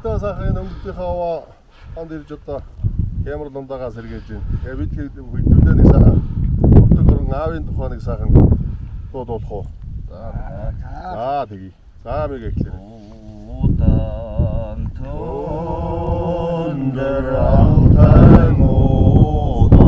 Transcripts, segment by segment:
Өвгдөө сайхан өнгөтийнхөө хонд ирж одоо ямар дундаагаас сэргээж байна. Тэгээ бид хэдүүлээ нэг сайхан өтөг орон аавын тухай нэг сайхан дуудуулах уу. За тэгье. За мэг эхлэв. Удан тондөр алтай мода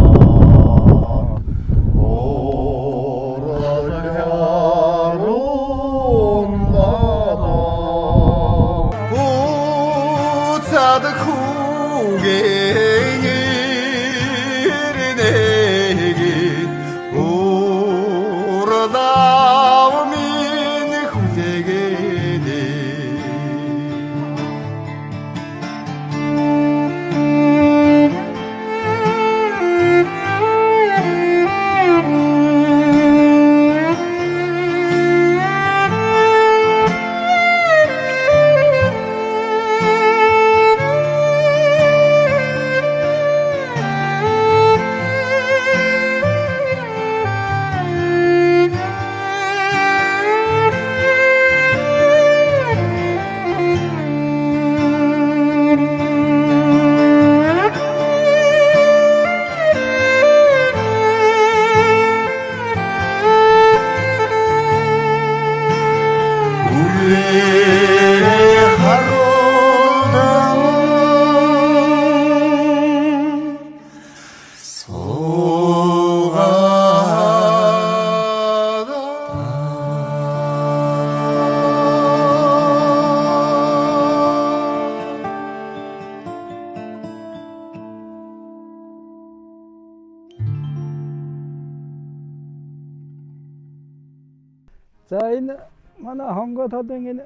За энэ манай хонгой талын энэ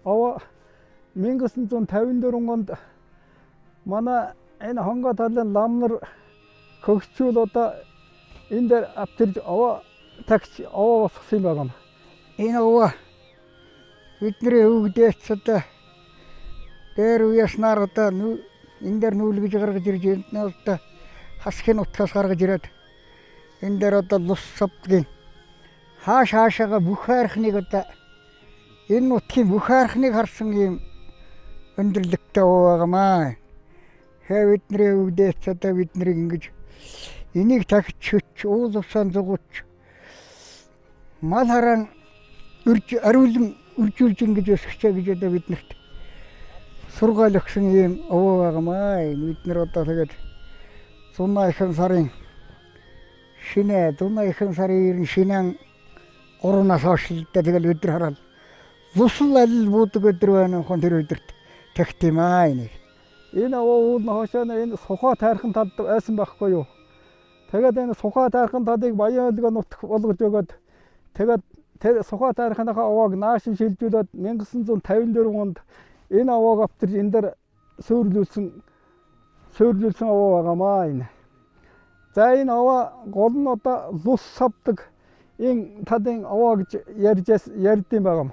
овоо 1954 онд манай энэ хонгой талын ламнар хөгжчүүл одоо энэ дээр авчирж овоо тагч овоо босгосон юм байна. Энэ овоо бидний өвгдөөс одоо дээр уяснаар одоо энэ дээр нүүлгэж гаргаж ирж энэ одоо хасхын утгаас гаргаж ирээд энэ дээр одоо лус савдгийн хаашаага бүх хайрхныг одоо энэ нутгийн бүх хайрхныг харсан юм өндөрлөгтэй байгаамаа. Бидний өвдөөс одоо бидний ингэж энийг тагчч уул усаан зугууч мал хараан ариулан үржүүлж ингэж өсгчээ гэж одоо биднэрт сургаал өгсөн юм овоо байгаамаа. Бид нар одоо тэгээд зунаахын сарын шинэ 3-наас хойш л тэгэл өдөр хараад лусл алил буудаг өдөр байна хон тэр өдөрт тагт юм аа энийг. Энэ овоо ууд хоошоно энэ сухаа тайрхан талд байсан байхгүй юу. Тэгээд энэ сухаа тайрхан талыг баян өлгөө нутг болгож өгөөд тэгээд тэр сухаа тайрханыхаа овоог наашин шилжүүлээд 1954 онд энэ овоог авчирж энэ дээр суурлуулсан овоо байгаамаа энэ. За энэ овоо гол нь одоо лус савдаг энэ талын овоо гэж ярьдсан байгаа юм.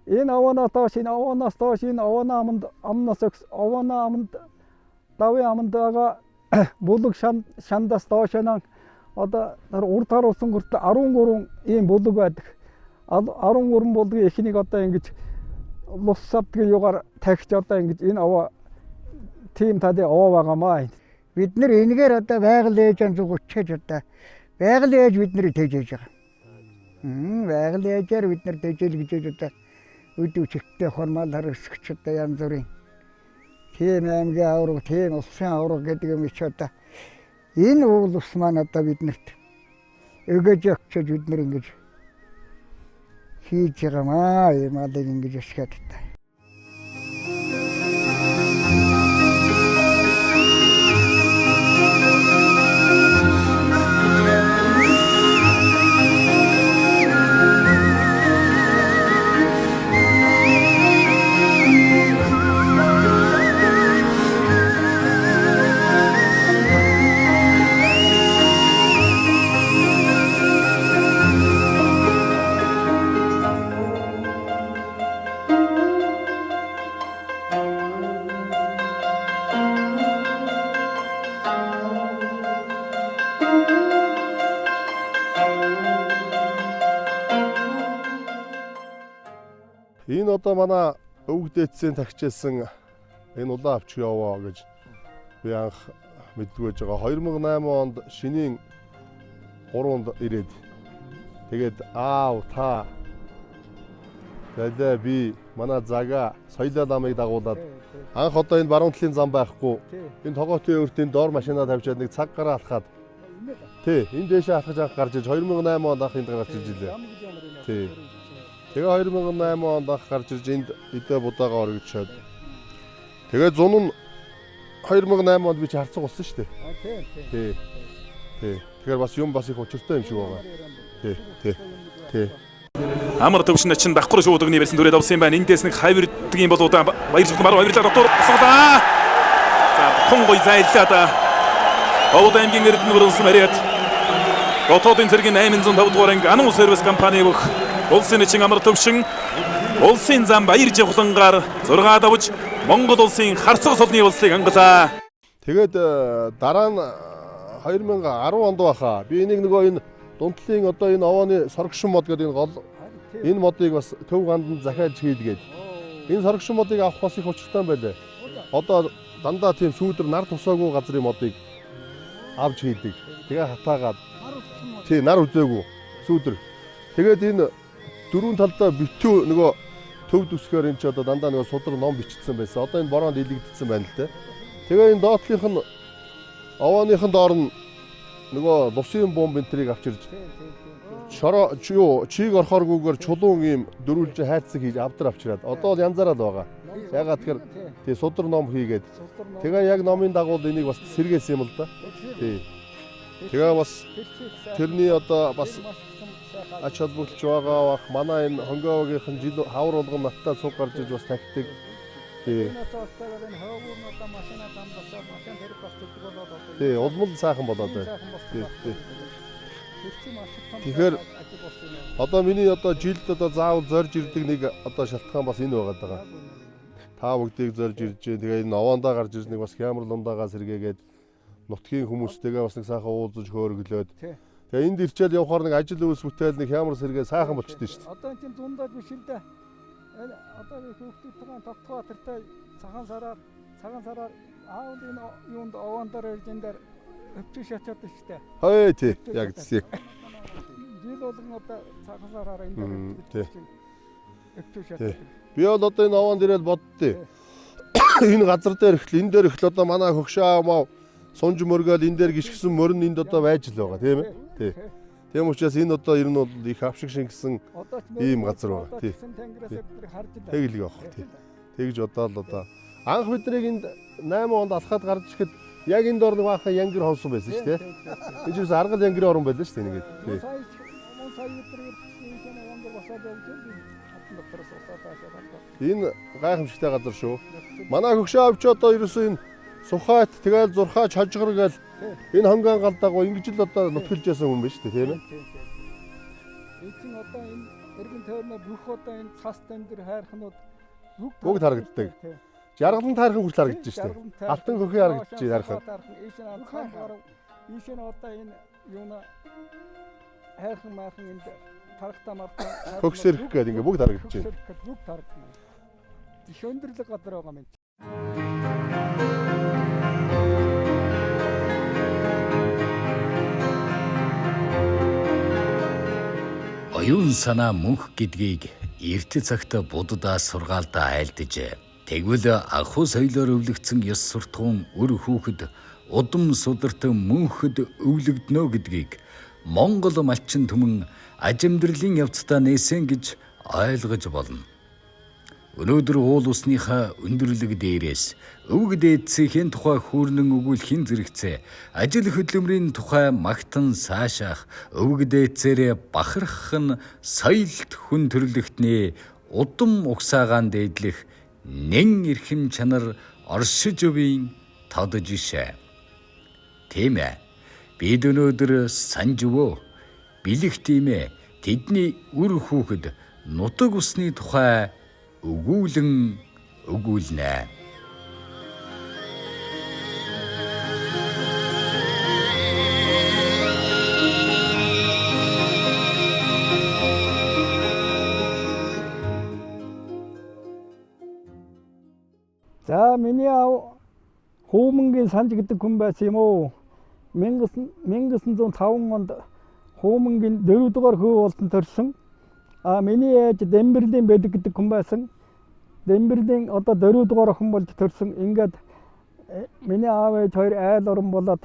Энэ овооноос доош энэ овооны аманд давын аманд байгаа булаг шандаас доошоо одоо урд харуулсан хүртэл 13 ийм булаг байдаг. 13 булгийн эхнийг одоо ингэж лус савдгийн югаар тагч одоо ингэж энэ овоо тим талын овоо байгаамаа. Бид нэр энэгээр одоо байгаль ээжэн зүгчээж одоо байгаль ээж бидний тэжээж байгаа. Байгаль ээжээр бид нар тэжээл гэж одоо өд өчигтэй хормал харагсч одоо янз бүрийн тийм аймгийн авраг, тийм улсын авраг гэдэг юм чи одоо энэ уул ус маань одоо биднэрт өгөөж өгчөөж бид нар ингэж хийж байгаамаа. Ийм алыг ингэж ашиглаад та. Энэ одоо манай өвгдөөцсөн тагчилсан энэ удаа авчих яваа гэж би анх мэддэг байж байгаа. 2008 онд шинийн 3-нд ирээд тэгээд аав та тэгээд би манай зага соёлоо намыг дагуулад анх одоо энэ баруун талын зам байхгүй энэ тогоотын өртөнд доор машинаа тавьчаад нэг цаг гараа алхаад тий энэ дэшээ алхаж анх гарч иж 2008 онд анх энд гарч иж илээ. Тий. Тэгээ 2008 онд анх гарч иж энд эдэ будаага оргичоод тэгээ зун нь 2008 онд би ч харцаг болсон шүү дээ. Тий. Тий. Тэгэхээр бас юм бас их учиртай юм шиг байгаа. Тий. Тий. Тий. Амар төвшин чинь давхар шуудганы барьсан дүрээд авсан юм байна. Эндээс нэг хайрдгийн бол удаа баярлалаа маруу баярлалаа дотор суглаа. За тун гой зайллаа да. Овод аймгийн эрдэнэ бүрэнс мариад дотоодын цэргийн 805 дугаар анги ануу сервис компани бүх улсын нэгэн амар төвшин улсын зам баяр жавхлангаар 6 давж Монгол улсын харцаг солны улсыг ангалаа. Тэгээд дараа нь 2010 онд байхаа. Би энийг нөгөө энэ дундлын одоо энэ овооны соргошин мод гэдэг энэ гол энэ модыг бас төв ганданд захиалж хийлгээд. Энэ соргошин модыг авах бас их учиртай юм байлээ. Одоо дандаа тийм сүүдэр нар тусаагүй газрын модыг авч хийдэг. Тэгээ хатаагаад тий нар үзээгүй сүүдэр. Тэгээд энэ дөрвөн талдаа битүү нөгөө төв дүсгээр энэ ч одоо дандаа нөгөө судар ном бичсэн байсан. Одоо энэ бороонд илэгдсэн байна л дээ. Тэгээ энэ доотлынх нь овооныхон доор нь нөгөө бусын бомб энтрийг авчирж шороо чийг орохооргүйгээр чулуун ийм дөрвөлж хайцаг хийж авдар авчираад одоо бол янзаараа л байгаа. Ягаад тэгэхээр тий судар ном хийгээд тэгээ яг номын дагуу энийг бас сэргээсэн юм л да. Тий. Тэгээ бас тэрний одоо бас ач холбогдолч байгаа бах манай энэ хонгоогийнхэн жил хавар болгон надтай цуг гарч иж бас тагтдаг. Тий. Тий, улмал сайхан болоод байна. Тий. Тэгэхээр одоо миний одоо жилд одоо заавал зорж ирдэг нэг одоо шалтгаан бас энэ байгаа. Та бүгдийг зорж ирж, тэгээ энэ овоондоо гарч ирж нэг бас хямрал ундаагаа сэргээгээд нутгийн хүмүүстэйгээ бас нэг сайхан уулзаж хөөрөглөөд. Тэгээ энд ирчээл явахаар нэг ажил үйлс бүтээл нэг хямрал сэргээ сайхан болчихдээ шүү дээ. Одоо энэ дундаад биш л дээ. Одоо их хүүхдүүдтэй тогтгоотартай цагаан сараар аав энэ юунд овоондоор ирж энэ дээр өвчөө шатаад шүү дээ. Хөөе тий яг тийм. Жил болгон одоо цагаан сараар энэ дээр өвчөө шатаад. Би бол одоо энэ овоонд ирээд боддتي. Энэ газар дээр ихл энэ дээр ихл одоо манай хөгшөө мав сунж мөргөөл энэ дээр гიშгсэн мөрн энд одоо байж л байгаа тийм ээ. Тий. Тийм учраас энэ одоо ер нь бол их авшиг шингэсэн ийм газар байгаа. Тий. Тэг л явах тий. Тэгж бодоод одоо анх бид нарыг энд 8 онд алхаад гарч ирэхэд яг энэ дор нэг баахан янгир хонсон байсан шүү дээ. Энэ ч аргал янгирын орон байлаа шүү дээ нэгээд. Тий. Энэ гайхамшигтай газар шүү. Манай хөгшөө авч одоо ерөөсөө энэ Сухайт тэгэл зурхаач хожгор гэл энэ хонгон гал дагуу ингэж л одоо нутгалж ясан хүн байна шүү дээ тийм ээ. Эцэг одоо энэ эргэн тойрны бүх одоо энэ цас тандэр хайрхнууд бүгд харагддаг. Жаргалан таархан хүртэл харагдаж шүү дээ. Алтан хөхий харагдаж харахад. Ийшээ одоо энэ юуна хайрхан maaхан энд тархтаа мархаа Хөгсөрөх гэдэг ингээ бүгд харагдаж байна. Бүгд харагдана. Тийш өндөрлөг газар байгаа юм. Оюун санаа мөнх гэдгийг эрт цагт буддаа сургаалдаа айлдаж тэгвэл анхуу соёлоор өвлөгдсөн ёс суртахуун өр хүүхэд удам сударт мөнхөд өвлөгднө гэдгийг Монгол малчин түмэн ажимдэрлэлийн явцдаа нээсэн гэж ойлгож болно. Өнөөдөр уул усныхаа өндөрлөг дээрээс өвөг дээдсийн тухай хүүрнэн өгүүлэхин зэрэгцээ ажил хөдөлмөрийн тухай магтан саашаах өвөг дээдсээрээ бахархах нь соёлт хүн төрлөختний удам угсаагаан дээдлэх нэн эрхэм чанар оршиж өвийн тодж ишээ. Тийм ээ. Бид өнөөдөр санж өвөө бэлэг тиймээ тэдний үр хүүхэд нутаг усны тухай өгүүлэн өгүүлнэ. За миний аав Хуумангийн Санж гэдэг хүн байсан юм уу. 1905 онд Хуумангийн 4 дугаар хүү болон төрсөн. Миний ээж Дэмбэрлийн Бэлэг гэдэг хүн байсан. Дэмбэрлийн одоо 4 дугаар охин болж төрсөн. Ингээд миний аав ээж хоёр айл орон болоод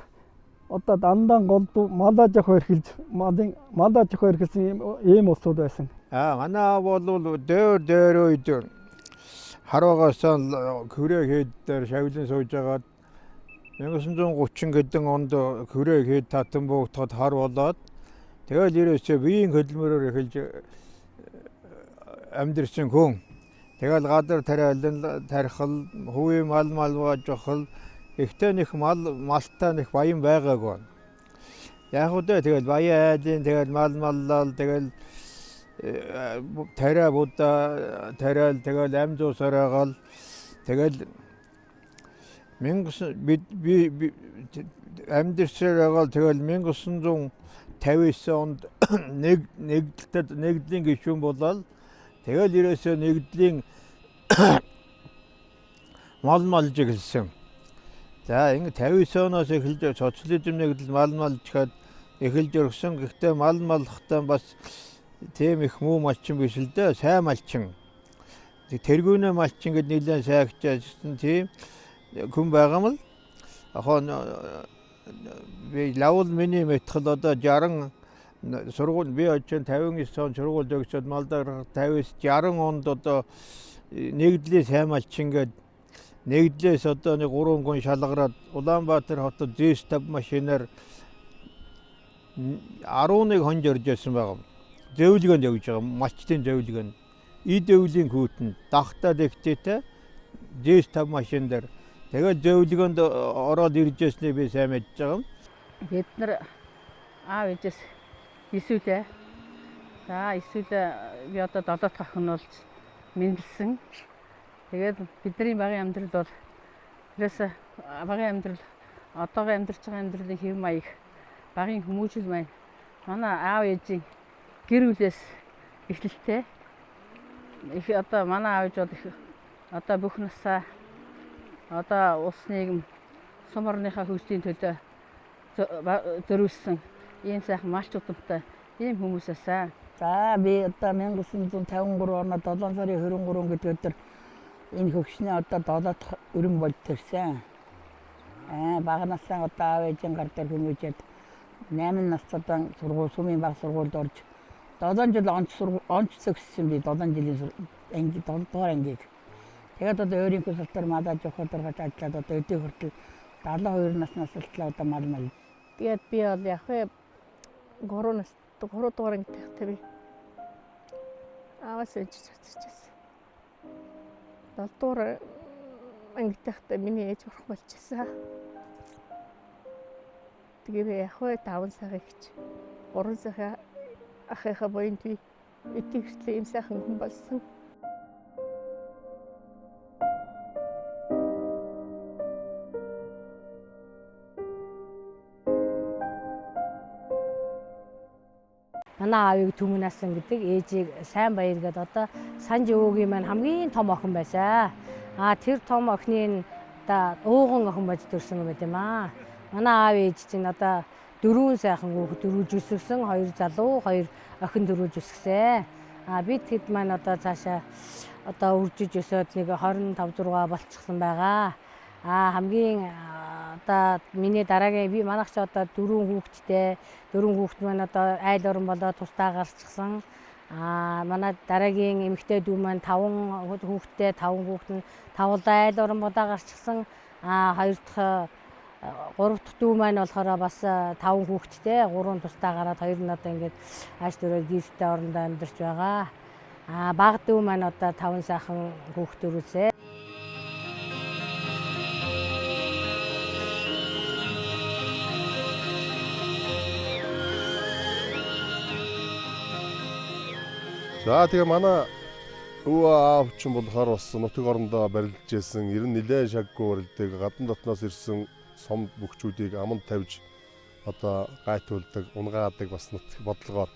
одоо дандаа голдуу мал аж ахуй эрхэлж мал аж ахуй эрхэлсэн ийм улсууд байсан. Манай аав бол дээр үед харуугаас хүрээ хэд дээр шавлын сууж агаад 1930 гэдэг онд хүрээ хэд татан буухтад хар болоод тэгэл ирээсээ биеийн хөдөлмөрөөр эхэлж амьдрсан хүн. Тэгэл гадар тариалан тархал хувийн мал важхал ихтэй нэг малтай нэг баян байгаагүй. Яг үдэ тэгэл баян айдын тэгэл маллал тэгэл тариа будаа тариал тэгэл амжуусараагаал тэгэл амьдэрсээраагаал тэгэл 1959 онд нэгдлийн гишүүн болоод тэгэл ирээсээ нэгдлийн малж эхэлсэн. За ингэ 59 оноос эхэлж социализм нэгдэл малж хаад эхэлж өргсөн. Гэхдээ малхтаа бас тийм их муу малчин биш л дээ. Сайн малчин. Тэргүүнээ малчин гэд нэлээд сайн хичээжсэн тийм хүн байгаа мэл. Би лавл миний мэтхэл одоо 60 сургууль би очиж 59 он сургууль төгсөөд малдаар 59-60 онд одоо нэгдлийн сайн малчин гэд нэгдлээс одоо нэг 3 гүн шалгараад Улаанбаатар хотод Z50 машинаар 11 хонж орж ирсэн байгаа. Зөөлгөнд явж байгаа малчтын зөөлгөнд. Эд өвлийн хүүтэнд дахтаа дэвтээтэй Z50 машин дээр тэгээд зөөлгөнд ороод ирж ирснийг би сайн мэдж байгаа. Бид нар аав ээжээс эсвэл би одоо 7 дахь охин болж мэндэлсэн. Тэгээд бидний багын амьдрал бол тэрээс багын амьдрал одоогийн амьдарч байгаа амьдралын хэв маяг багын хүмүүжил маань манай аав ээжийн гэр бүлээс эхэлтэй. Их одоо манай аав ээж бол их одоо бүх насаа одоо улс нийгэм сум орныхаа хөгжлийн төлөө зориулсан ийм сайхан малч удамтай ийм хүмүүсээсээ. За би одоо 1953 онд 7 сарын 23 гэдэг өдөр энэ хөгшний одоо 7 дахь өрн болж төрсэн. Багнасаа одоо аав ээжийн гар дээр хүмүүжээд 8 настай сургууль сумын баг сургуульд орж 7 жил онц зөгссөн би 7 жилийн анги 7 дугаар ангийг. Тэгээд одоо өөрийнхөө салтаар малаж явахаар ажиллаад одоо өдөө хүртэл 72 наснаас л одоо мал. Тэгээд би бол яг вэ 3 дугаар анги тахтай би аваас ээж цацчихсан. 7 дугаар анги тахтай миний ээж урах болчихсон. Тэгээд яг вэ 5 сая гэж 3 сая ахыхаа боёнд би итгэвчтэй юм сайхан хүн болсон. Манай аавыг түмнасан гэдэг ээжийг сайн баяр гэдэг одоо Санж өвөгийн маань хамгийн том охин байсан. Тэр том охины одоо ууган охин болж төрсөн юм байна маа. Манай аав ээж чинь одоо 4 сайхан хүүхэд дөрвж өсгсөн, 2 залуу, 2 охин дөрвж өсгсөн. Бид хэд маань одоо цаашаа одоо үржиж өсөөд нэг 25 6 болчихсон байгаа. Хамгийн одоо миний дараагийн би манайх ч одоо 4 хүүхэдтэй 4 хүүхэд маань одоо айл орон болоод тусдаа гарчихсан. Манай дараагийн эмэгтэй дүү маань 5 хүүхэдтэй 5 хүүхэд нь 5 айл орон болоо гарчихсан. 2 дахь 3 дахь дүү маань болохоор бас 5 хүүхэдтэй 3 тусдаа гараад 2 нь одоо ингээд ааш дөрөөр гистэй орондоо амьдарч байгаа. Бага дүү маань одоо 5 сайхан хүүхэд төрүүлсэн. За тэгээ манай өвөө аав чинь болохоор бас нутаг орондоо барилдж ирсэн 90 нэлээд шаггүй барилдаг гадна дотноос ирсэн сом бүхчүүдийг аманд тавьж одоо гайтуулдаг, унгаадаг бас нутаг бодлогоор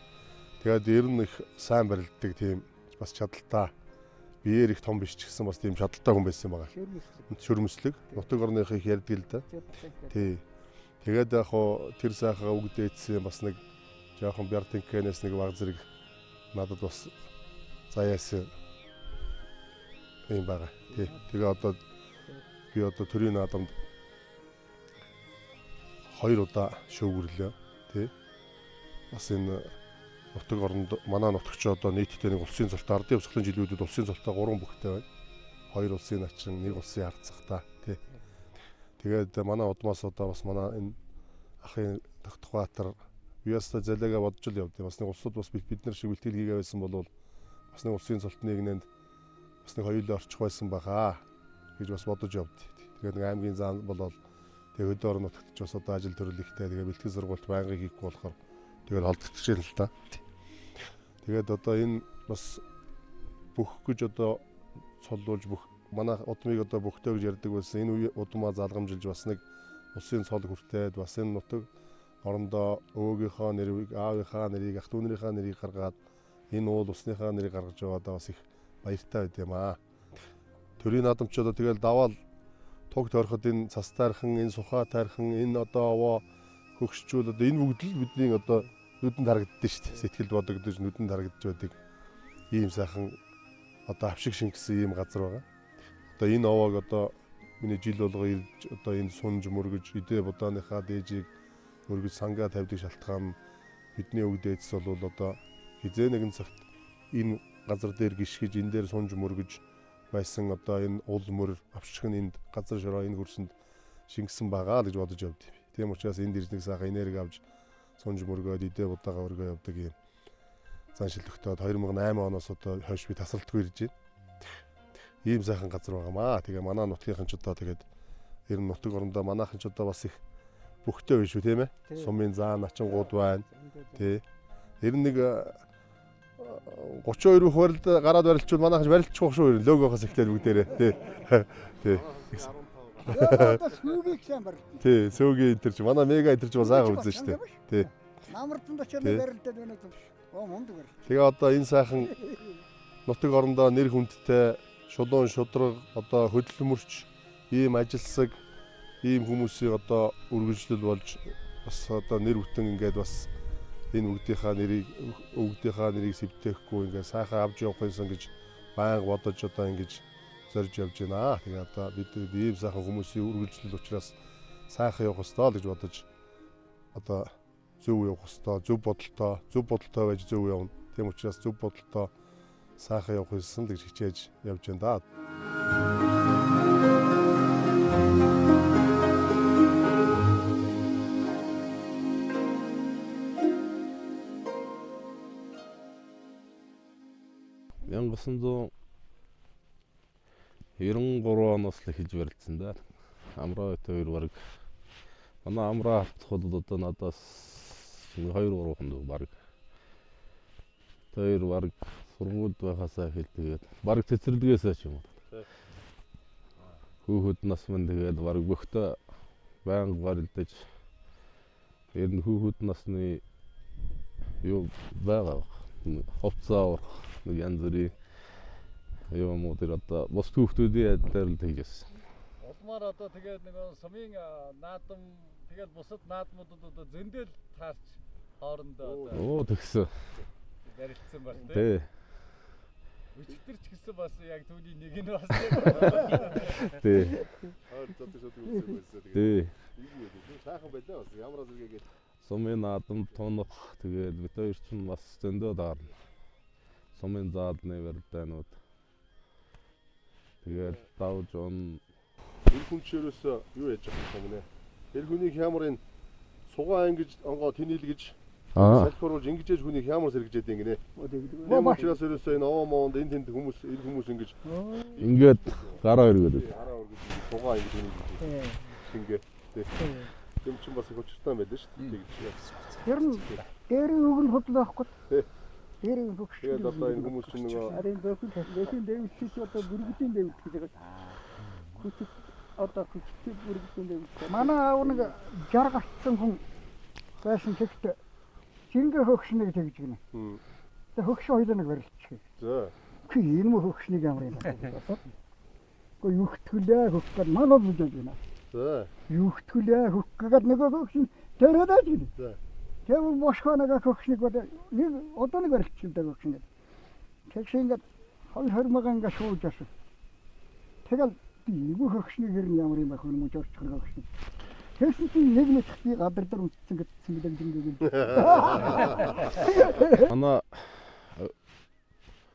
тэгээд ер нь их сайн барилддаг тийм бас чадaltaа биеэр их том биш ч гэсэн бас тийм шадалтай хүн байсан байгаа. Шөрмөслөг. Нутаг орных их ярьдаг л да. Тий. Тэгээд яг хоо тэр сайхаа үгдээдсэн бас нэг жоохон Бяртенкэнээс нэг баг зэрэг надад бас заяасан юм байгаа. Тий. Тэгээ одоо би одоо төрийн наадамд 2 удаа шүүгөрлөө. Тий. Бас энэ нутаг оронд манай нутагч одоо нийтдээ нэг улсын цолтой ардын явцлын жилүүдэд улсын цолтой 3 бүхтэй байна. 2 улсын начин, 1 улсын харцагтай тий. Тэгээд манай удмаас одоо бас манай энэ ахын Тогтхбаатар Вяста залега бодж л явд. Бас нэг улсууд бас бид нар шиг бэлтгэл хийгээ байсан бол бас нэг улсын цолтны нэгнэнд бас нэг хоёулаа орчих байсан бахаа гэж бас бодож явд. Тэгээд нэг аймгийн зам болол тэгээд хөдөө орон нутагт ч бас одоо ажил төрөл ихтэй тэгээд бэлтгэл сургалт байнгын хийхгүй болохоор тэгээд холдогдож байна л та. Тэгээд одоо энэ бас бүх гэж одоо цоллуулж бүх манай удмыг одоо бүхтэй гэж ярьдаг байсан. Энэ удмаа залгамжилж бас нэг улсын цол хүртээд бас энэ нутаг орондоо өвөөгийнхөө нэрийг, аавынхаа нэрийг, ах トゥ нарийнхаа нэрийг гаргаад энэ уул усныхаа нэрийг гаргаж яваадаа бас их баяртай байд юм аа. Төрийн наадамч одоо тэгэл даваал туг тойроход энэ цас тайрхан, энэ сухаа тайрхан, энэ одоо овоо хөгшчүүл одоо энэ бүгд л бидний одоо нүдэнд харагддаг шүү дээ. Сэтгэлд бодогдож нүдэнд харагдж байдаг ийм сайхан одоо авшиг шингэсэн ийм газар байгаа. Одоо энэ овоог одоо миний жил болго ирж одоо энэ сунж мөргөж идэ будааныхаа дээжийг мөргөж сангаа тавьдаг шалтгаан бидний өгдөөдс бол одоо хизээ нэгэн цагт энэ газар дээр гიშгэж энэ дээр сунж мөргөж байсан одоо энэ уул мөр авшиг нь энд газар шороо энэ хөрсөнд шингэсэн байгаа гэж бодож явд. Тийм учраас энд ирж нэг сайхан энерги авч сунж мөргөөд идэ будаага өргөө явдаг юм. Заншил тогтоод 2008 оноос одоо хойш би тасралтгүй ирж байна. Ийм сайхан газар байгаамаа. Тэгээ манай нутгийнхан ч одоо тэгээд ер нь нутаг орондоо манайхан ч одоо бас их бүхтэй биш үү тийм ээ. Сумын заа начингууд байна. Тий. Ер нь нэг 32 хуралд гараад барилчвал манайхан барилчих шүү. Логогоос ихтэй бүгдээрээ тий. Тий. Одоо сүүгийг сайн барилт. Тий, сүүгийн энэ төр чи манай мега энэ төр чи бас айгаа үзэн шүү дээ. Тий. Намартанд очоод барилтад байна гэж. Оо мундаг барилт. Тэгээ одоо энэ сайхан нутаг орондоо нэр хүндтэй шулуун шудраг одоо хөдөлмөрч ийм ажилсаг ийм хүмүүсийн одоо үргэлжлэл болж бас одоо нэр бүтэн ингээд бас энэ өгдийнхаа нэрийг сэвтэхгүй ингээд сайхан авч явах юмсан гэж байнга бодож одоо ингэж зорж явж байна. Тэгээ одоо бид ийм сайхан хүмүүсийн үргэлжлэл учраас сайхан явах ёстой л гэж бодож одоо зөв явах ёстой, зөв бодолтой байж зөв явна. Тийм учраас зөв бодолтой сайхан явах юмсан л гэж хичээж явж байна да. Янгасан 93 оноос л эхэлж барилдсан да. Амраа хоёр баг. Манай амраа авцхад одоо надаас 2-3 хүн баг. Тэр баг сургуульд байхасаа эхэлдэг. Баг цэцэрлэгээсээ ч юм уу. Хүүхэд нас мань тэгээд баг бөхтө байнга барилдаж ер нь хүүхэд насны юу байгаа. Хувцаа нэг янз бүрийн юм уу тэр одоо бос хүүхдүүдийн адилаар л тэгжсэн. Улмаар одоо тэгээд нэг сумын наадам тэгээд бусад наадмуудад одоо зөндөл таарч хоорондоо одоо оо тэгсэн. барилдсан байна тий. Өчигдөр ч гэсэн бас яг түүний нэг нь бас тий. Тий. Сайхан байлаа бас ямар зэрэгээ сумын наадам тунах тэгээд бид хоёр ч бас зөндөө даарна. Сумын заалны барилдаанууд. Тэгээд давж он эр хүнчээрээс юу яаж байгаа юм бэ? Эр хүнийг хямрын сугаа ангиж онгоо тэнэлгэж салхируулж ингэж хүнийг хямар сэргэж яадаг гинэ. Тийм учраас ерөөсөө энэ овоо моонд энэ тэнд хүмүүс эр хүмүүс ингэж ингээд гараа өргөдөг. Сугаа ингэж ингэ тийм ч бас их учиртай байлаа шүү дээ. Ер нь дээрийн үг нь хөдөл байхгүй. Дээрийн үг. Тэгээд одоо энэ хүмүүс чинь нөгөө харин дэвшин дэвшиж одоо бүргэдийн дэвшиж гэж хүчит одоо хүчит бүргэдийн дэвшиж. Манай аав нэг 60 гарсан хүн байсан чигт жингээ хөгшнө гэж тэгж гинэ. Тэгээ хөгш хоёлоо нэг барилчих. За. энэ мө хөгшнийг ямар юм бэ? Гэхдээ юхтгэлээ хөггөд манад үзэж байна. За. Юхтгэлээ хөггөд нөгөө хөгшин тэрээд байна. За. Тэр бошхонага хөгшнийг одоо нэг одоо нэг арилчилдаг хөгшин. Тэгш ингээд 20 ингээ шууж асан. Тэгэл би хөгшнийг хэрэг ямар юм бэ хөө мөч орчих хөгшин. Тэгсэн чинь нэг нэг би гадар дээр үтцэн гэдсэн гэдэг. Манай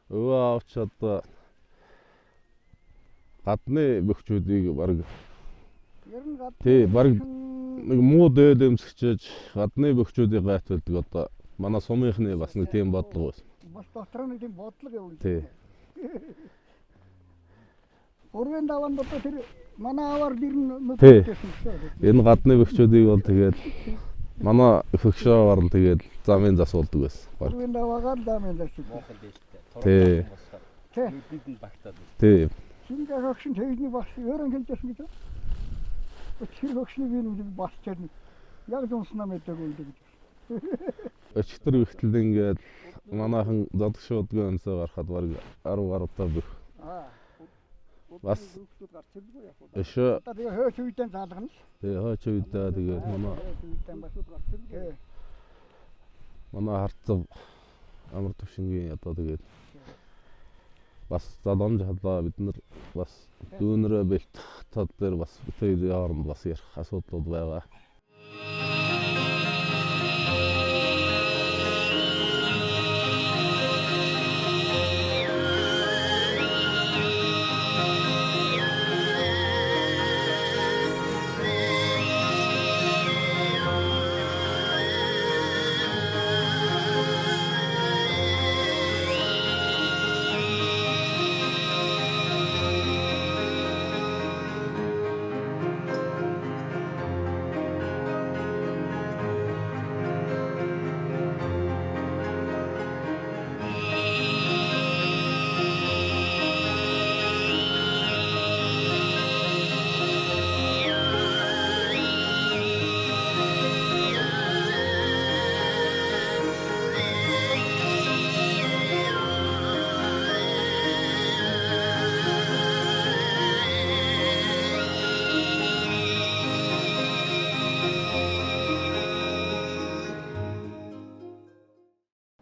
өвөө авч одоо гадны бөхчүүдийг баг тий баг нэг муу дээл өмсгчээж гадны бөхчүүдийг гайтуулдаг одоо манай сумынхны бас нэг тийм бодлого байсан. Бас дотор нэг тийм бодлого явуулдаг. Тий. Өргөн даван дотор тэр манай аваар дэрн Тий. мэдчихсэн шүү. Энэ гадны бөхчүүдийг бол тэгээд манай хөгшөөр нь тэгээд замын засуулдаг байсан. Өргөн даваагаар дамын дэрч. Тий. Тий. Тий. Шинэ хөгшин тэгний бас өрөн хэлжсэн гэж. Тэр хөгшнийг би бас чарна. Яг зунснаа мэддэг үү гэж. Өчтөр ихтэл ингээд манайхан зодог шуудгүй өнсөө гарахад баг 10 гаруйтай бүх. Бас өшөө Одоо тэгээ хөөч үйдэн заалгана. тий хооч үйдээ тэгээд манай харцав амар төвшингийн одоо тэгээд бас задамж халаа бид нар бас дүүнэрээ бэлтэх тал дээр бас бүтээний хооронд бас ярих асуудлууд байгаа.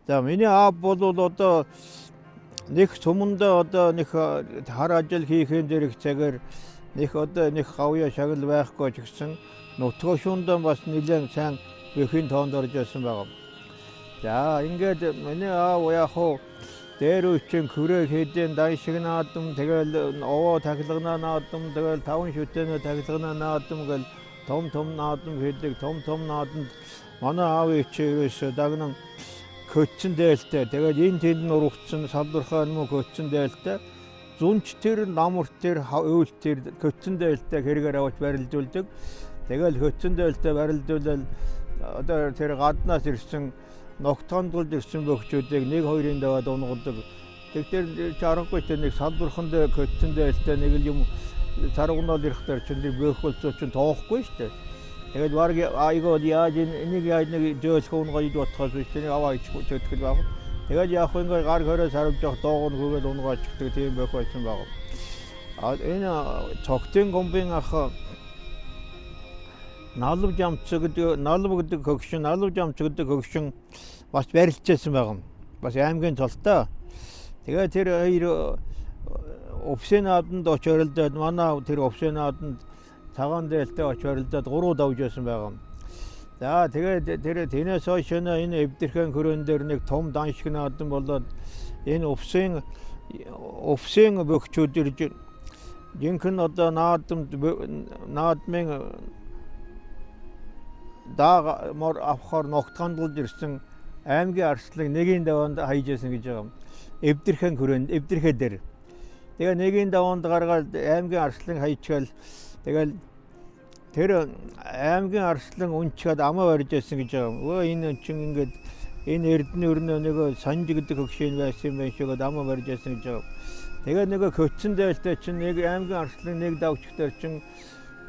За миний аав бол одоо нэг сумандаа одоо нэг хар ажил хийхэн дэрэг цагаар нэг одоо нэг хавья шагнал байхгүй ч гэсэн нутгаа шуундаа бас нэлээд сайн бүхэн тоонд орж байсан байгаа. За ингээд миний аав яг хоо дээр үчин хүрээ хийдэн дай шиг наадам тэгэл овоо тахилганаа наадам тэгэл таван шүтэнэ тахилганаа наадам гэл том наадам хийдэг том наадамд манай аав ичээрээс дагнан көтсөн дээлтэй тэгээд энэ тэнд нурагцсан салдурхаа юм көтсөн дээлтэй зунч тэр намурт тэр өөл тэр көтсөн дээлтэй хэрэгээр авч барилдуулдаг. Тэгэл көтсөн дээлтэй барилдуулал одоо тэр гаднаас ирсэн ногтоонд ирсэн бөхчүүдийг нэг хоёрын даваад унгаддаг. Тэгэхээр чарахгүй ч нэг салдурхан дээр көтсөн дээлтэй нэг юм царгуунал ирэхдээ чинь бөөх болцоо чинь тоохгүй шүү дээ. Тэгээд варги айгоо яаж энийг яаж нэг зөөлх унгаж бодхоос үстэний аваа ичгүй чөтгөл баг. Тэгээд яг ингээ гар хөрөөс харуулж явах доогон хөөгөл унгаж чигдэг тийм байх байсан баг. А энэ цогтын гомбын ах налв жамч гэдэг хөгшин бас барилжсэн байгаа. Бас аймгийн цолтой. Тэгээд тэр хоёр офсын нааданд очиоролдоод манай тэр офсын нааданд цагаан дээлтэй очиоролдоод 3 давж байсан байгаа. За тэгээд тэр тэнэс хойш энэ эвдэрхэн хөрөн дээр нэг том дан шиг наадам болоод энэ офсын бөхчүүд ирж жинхэнэ одоо наадмын даага мор авахаар ногтгондолж ирсэн аймгийн арслыг нэгийн даваанд хайжсэн гэж байгаа. Эвдэрхэн хөрөн эвдэрхэ дээр. Тэгээ нэгийн даваанд гаргаад аймгийн арслыг хайчгаал тэгэл тэр аймгийн арслан унчаад амаа барьж байсан гэж байгаа. Өө энэ чинь ингээд энэ эрдэнэ өрнөө нэг санж гэдэг хөгшин байсан юм байна шигэд амаа барьж байсан гэж байгаа. Тэгээ нэг хөтсөн дээлтэй чинь нэг аймгийн арслан нэг давчгтэр чинь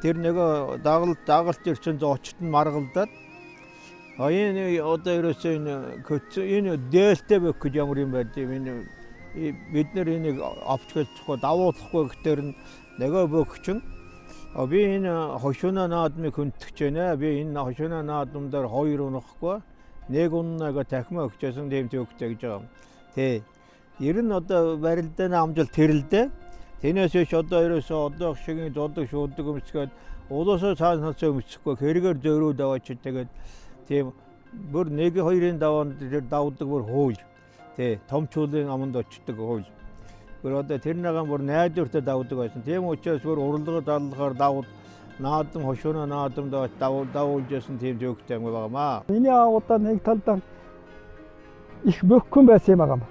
тэр нэг дагалт ирсэн зоочт нь маргалдаад энэ одоо ерөөсөө энэ дээлтэй байх гэж ямар юм байд энэ бид нар энийг авч хэлчихгүй давуулахгүй гэхээр нь нөгөө бөгчин би энэ хошууна наадмыг хүндэж байна. Би энэ хошууна наадам дээр 2 унахгүй 1 уннага тахмаа өгчөөсөн тийм төгтэй гэж байгаа юм. Тэ. Ер нь одоо барилдааны амжилт тэрэлдэ. Тэнээс биш одоо ерөөсөө одоо шиг дуудаг шуудаг өмсгөөд улаасаа цаана өмсөхгүй хэрэгээр зөөрөөд аваач тэгээд тийм бүр 1-2-ын даваанд давдаг бүр хууль. Тэ. Томчуулын аманд очдог хууль. Бүр одоо тэр нэгэн бүр найдвартай давдаг байсан. Тийм учраас бүр уралгад аллахаар давд наадам хошууна наадамд давуулж байсан тийм зөөгтэй юм байгаамаа. Миний аав одоо нэг талдаа их мөхкөн байсан юм байна.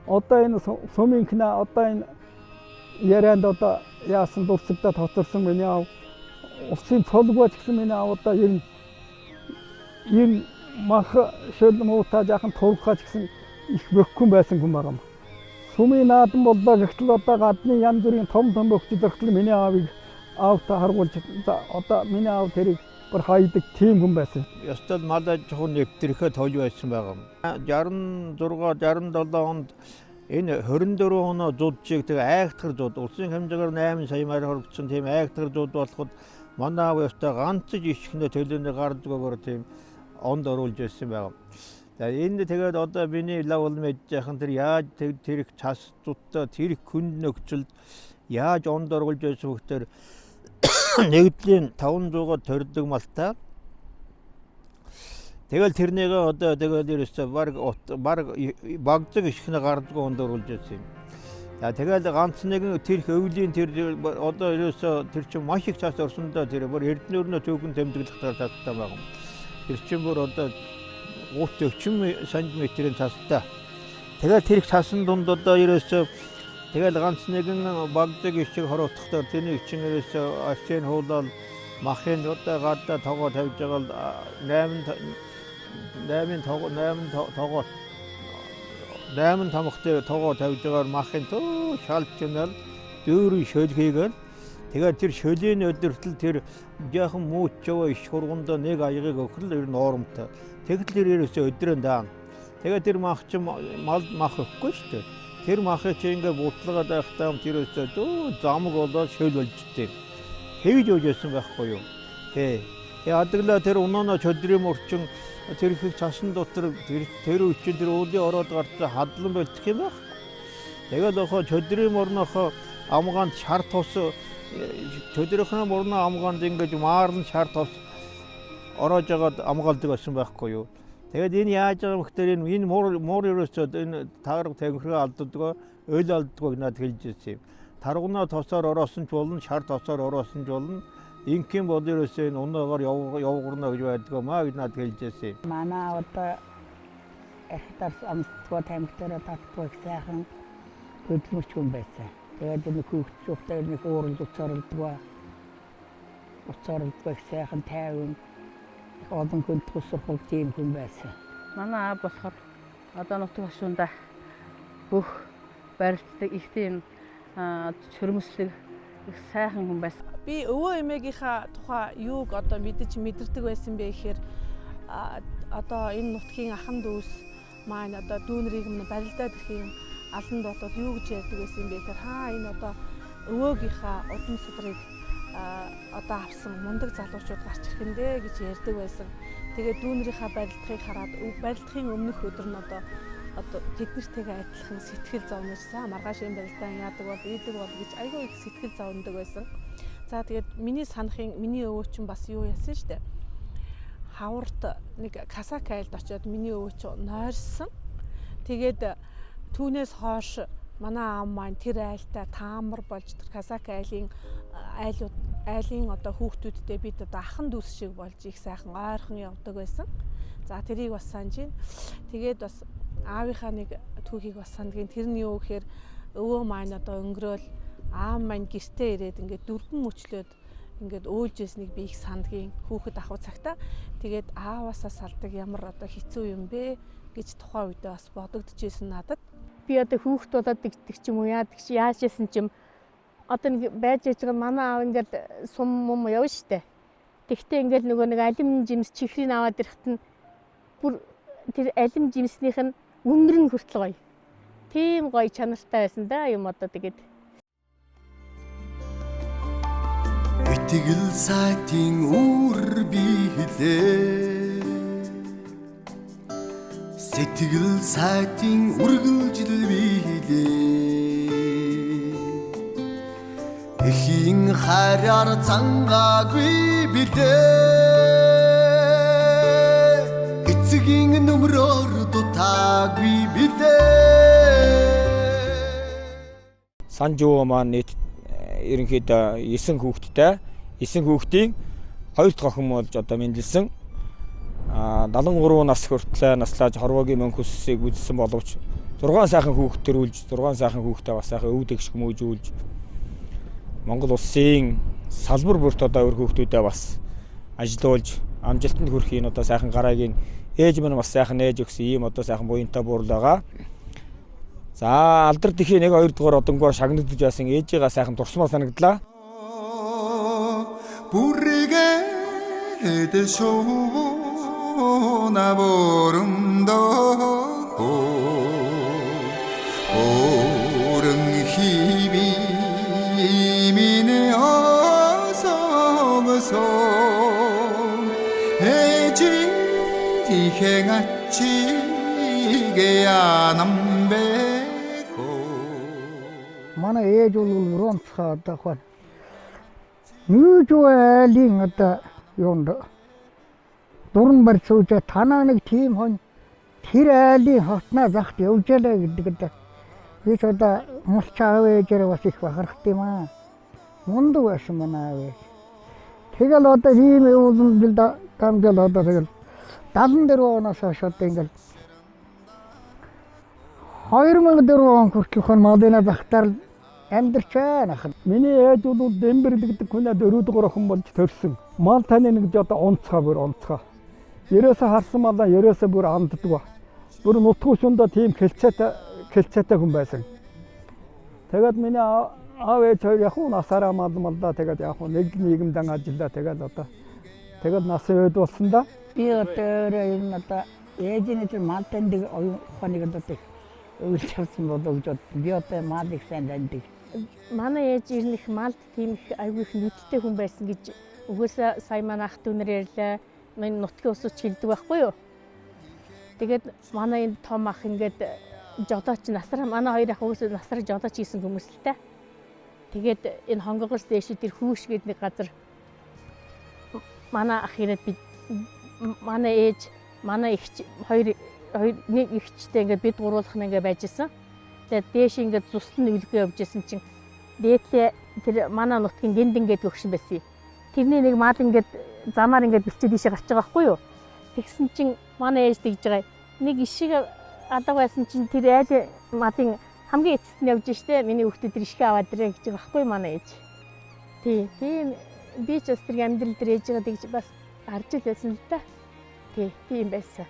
Одоо энэ сумынхна одоо энэ ярианд одоо яасан дурсагта тоцорсон миний аав усын цолгооч гэсэн миний аав одоо энэ мах шөлмөутаа жаахан турхаач гэсэн их мөхкөн байсан хүн байна. Сумын наадам боллоо гэтэл одоо гадны янз бүрийн том бөхчд зөрчил миний аавыг аавтаа харгуулж одоо миний аав тэрийг бүр хайдаг тийм хүн байсан. Ёстой мал аж ахуйн нэвтрэхэд хож байсан байгаа юм. 66 67 онд энэ 24 оноо зуудчийг тэгээ айгтгар зууд улсын хэмжээгээр 8 сая морь хоригдсон тийм айгтгар зууд болоход манай аав ёстой ганцж ишгнээ төлөөний гардгүйгээр тийм онд оруулж байсан байгаа. За энэ тэгээд одоо миний лавл мэдж яхан тэр яаж тэр их цас зуттай тэр их хүнд нөхцөлд яаж онд оруулж байсан хөхтөр нэгдлийн 500-аар төрдөг малтаа. Тэгэл тэрнийг одоо тэгээд ерөөсөө баг багцэг ишгнээ гардггүй онд оруулж байсан юм. За тэгэл ганц нэгэн тэр хөвлийн тэр одоо ерөөсөө тэр чинь маш их цас орсондоо тэр бүр эрдэнэ төөгөн тэмдэглэх таттай байгаа. Тэр чинь бүр одоо 30-40 см-ийн цастай. Тэгээд тэр их цасан дунд одоо ерөөсөө тэгэл ганц нэгэн багцэг ишиг хороотхдоо тэрний чинь ерөөсөө арчийн хуулаад махын одоо гадаа тогоо тавьж байгаа 8 тамхтай тогоо тавьж байгаа махын төө шалчнал дүүрэн шөлхийгээр тэгээд тэр шөлийн өдөртөл тэр яахан мууч иш хургандаа нэг аягыг өгөхөл ер нь нормтой. Тэгтэл ерөөсөө өдрөө даана. Тэгээд тэр мах чи мал мах өгөхгүй шүү дээ. Тэр махыг чи ингээ бутлагаад байхдаа тэрөөсөө дөө замг болоод шөл болжтэй. Тэгж өжсэн байхгүй юу? Тэ. Яадаглаа тэр унооно чөдрийн мөрчин тэр их цасан дотор тэр үчин тэр уулын ороод гарч хадлан болчих юм байх. Тэгээд охоо чөдрийн мөрнөхөө амгаанд шар тус чөдрийнхөө мөрнөө амгаанд ингэж маарлан шар тус ороож байгаад амгаалдаг байсан байхгүй юу. Тэгээд энэ яаж байгаа юм гэхээр энэ муур ерөөсөө энэ таарга тамхираа алддаг, өөл алддаг надад хэлж ирсэн юм. Таргунаа тосоор ороосон ч болно, шар тосоор ороосон ч болно. Инкийн бол ерөөсөө энэ унагаар явгарна гэж байдаг маа гэж надад хэлж ирсэн юм. Манай одоо эхтарс амтгоо тамхираа татдаг сайхан хөдөлмөрч хүн байсан. Тэгээд энэ хүүхдтэй нэг ууралж уцаарладаг. Уцаарладаг сайхан тайван олон хүн тусах тийм хүн байсан. Манай аав болохоор одоо нутаг хашуунда бүх барилддаг их тийм чөрмөслөг их сайхан хүн байсан. Би өвөө эмээгийнхаа тухай юуг одоо мэдэрдэг байсан бэ гэхээр одоо энэ нутгийн ахан дүүс маань одоо дүүнрийг нь барилдаад ирэхийн алан дотоод юу гэж ярьдаг байсан бэ гэхээр энэ одоо өвөөгийнхаа удам судрыг одоо авсан мундаг залуучууд гарч ирэхэндээ гэж ярьдаг байсан. Тэгээд дүүнрийнхаа барилдахыг хараад барилдахын өмнөх өдөр нь одоо тэднэртэйгээ адилхан сэтгэл зовнож маргааш юм барилдаан яадаг бол ийдэг бол гэж айгүй их сэтгэл зовндог байсан. За тэгээд миний санахын миний өвөө чинь бас юу яасан штэ. Хаварт нэг касак айлд очиод миний өвөө чинь нойрсон. Тэгээд түүнээс хойш манай аав маань тэр айлтаа таамар болж тэр касак айлын одоо хүүхдүүдтэй бид одоо ахан дүүс шиг болж их сайхан ойрхон явдаг байсан. За тэрийг бас санаж байна. Тэгээд бас аавынхаа нэг түүхийг бас сандгийн тэрний юу гэхээр өвөө маань одоо өнгөрөөл аав маань гэртээ ирээд ингээд дөрвөн мөчлөөд ингээд өөлж ясныг би их сандгийн хүүхэд ахуй цагта. Тэгээд ааваасаа салдаг ямар одоо хэцүү юм бэ гэж тухайн үедээ бас бодогдчихсэн надад. Би одоо хүүхэд болоод тэгдэг ч юм уу яадаг чи яаж яасан ч юм одоо нэг байж байгаа манай аав ингээд сум мум явна штэ. Тэгтээ ингээд нөгөө нэг алим жимс чихрийг аваад ирэхэд нь бүр тэр алим жимснийх нь өмнөр нь хүртэл гоё. тийм гоё чанартай байсан да юм одоо тэгээд. Итгэл сайтын үр биелээ Сэтгэл сайтын үргэлжил биелээ Эхийн хараар цангаагүй билээ Эцгийн нөмрөөр дутаагүй билээ Санжуу маань нийт ерөнхийдөө 9 хүүхэдтэй 9 хүүхдийн 2 дахь охин болж одоо мэндэлсэн 73 нас хүртлээр наслаж хорвоогийн мөнх хүссийг үзсэн боловч 6 сайхан хүүхэд төрүүлж 6 сайхан хүүхдээ бас сайхан өвд эгш хүмүүжүүлж Монгол улсын салбар бүрт одоо өр хүүхдүүдээ бас ажилуулж амжилтанд хүрэхийн одоо сайхан гарааг нь ээж минь бас сайхан нээж өгсөн ийм одоо сайхан буянтай буурал байгаа. За алдар тэхийн 1 2 дугаар одонгоор шагнагдж байсан ээжигээ сайхан дурсмаар санагдлаа. Бүргээ дэшоо 나보름도 오른 힘이 미네 어서 해지 행아치 개야남배 манай ээж бол уронцгаа одоо хоо нүүжүүлэн одоо юунд дуран барьцууж танаа нэг тийм хон тэр айлын хотноо захт явжалаа гэдэг. Би ч одоо мус чаав ээжээр бас их бахархт юм аа. Мундаг байсан манай аав. Тэгэл одоо ийм уулзалт дамжал одоо тэгэл 74 оноос хойш одоо ингээл 2004 он хүртэл модена захтаар амьдарч байна. Миний ээж бол Дэмбэр гэдэг хүн 4 дугаар охин болж төрсөн. Мал таны нэг одоо онцгой бүр онцгой. Ерөөсө харсан малаа ерөөсө бүр анддаг ба. Бүр нутгуу шундаа тийм хэлцээтэй хүн байсан. Тэгээд миний аав ээж хоёр яг уу насаараа малдаа тэгээд яг уу нэг нийгэмдэн ажиллаа тэгээд одоо тэгээд нас өд болсон да. Би одоо юм одоо ээжийн тэр мал таньдаг ухааныг одоо үйлч авсан болоо гэж би одоо мал их сайн таньдаг. Манай ээж ирнэх малд тийм их аягүй их нүдтэй хүн байсан гэж угсаа сая манай ах дүүнэр ярьлаа. Миний нутгийн усууч хэлдэг байхгүй юу. Тэгээд манай энэ том ах ингээд жодооч насраа манай хоёр ах угсаа насраа жодооч хийсэн хүмүүс л та. Тэгээд энэ хонгоогоос дээш тэр хүүш гэдэг нэг газар манай ах ирээд би манай ээж манай ихч хоёр нэг ихчтэй ингээд бид гуруулах нь ингээд байжсэн. Тэгээд дээш ингээд цусл нь үлгээ явжсэн чинь дээдлээ тэр манай нутгийн гиндэн гэдэг өгшин байсан. Тэрний нэг мал ингээд замаар ингээд бичиж ийшээ гарч байгаа байхгүй юу. Тэгсэн чинь манай ээж тэгж байгаа. Нэг ишиг алга байсан чинь тэр айл малын хамгийн эцэст нь явж штэ. Миний хүүхдээ тэр ишгээ аваад ирээ гэж байгаа байхгүй манай ээж. Тийм би ч бас тэр амьдрал дээр ээжигээ тэгж бас харж байсан л да. Тийм байсан.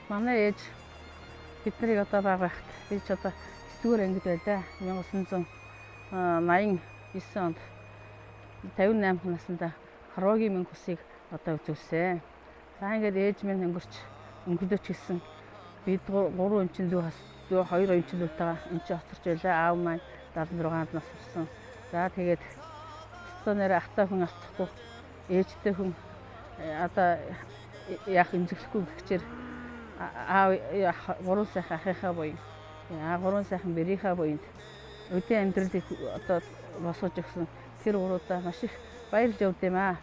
Манай ээж бид нарыг одоо байхад би ч одоо 9-р ангид байлаа. 1989 онд 58 наснда хорвоогийн мөнх хүсийг одоо үзүүлсэн. За ингээд ээж минь өнгөрч гисэн. Бид 3 эмчин дүү 2 эмчин дүүтэйгээ энэ чинь оцорч байлаа. Аав маань 76 нас хүрсэн. За тэгээд станаар ахтай хүн алдахгүй ээжтэй хүн одоо яах имзэглэхгүй гэхчээр аав 3 сайхан ахыхаа буюу 3 сайхан бэрийнхаа буюунд өдөө амьдралыг одоо босгож өгсөн тэр уруудаа маш их баярлж явд юм аа.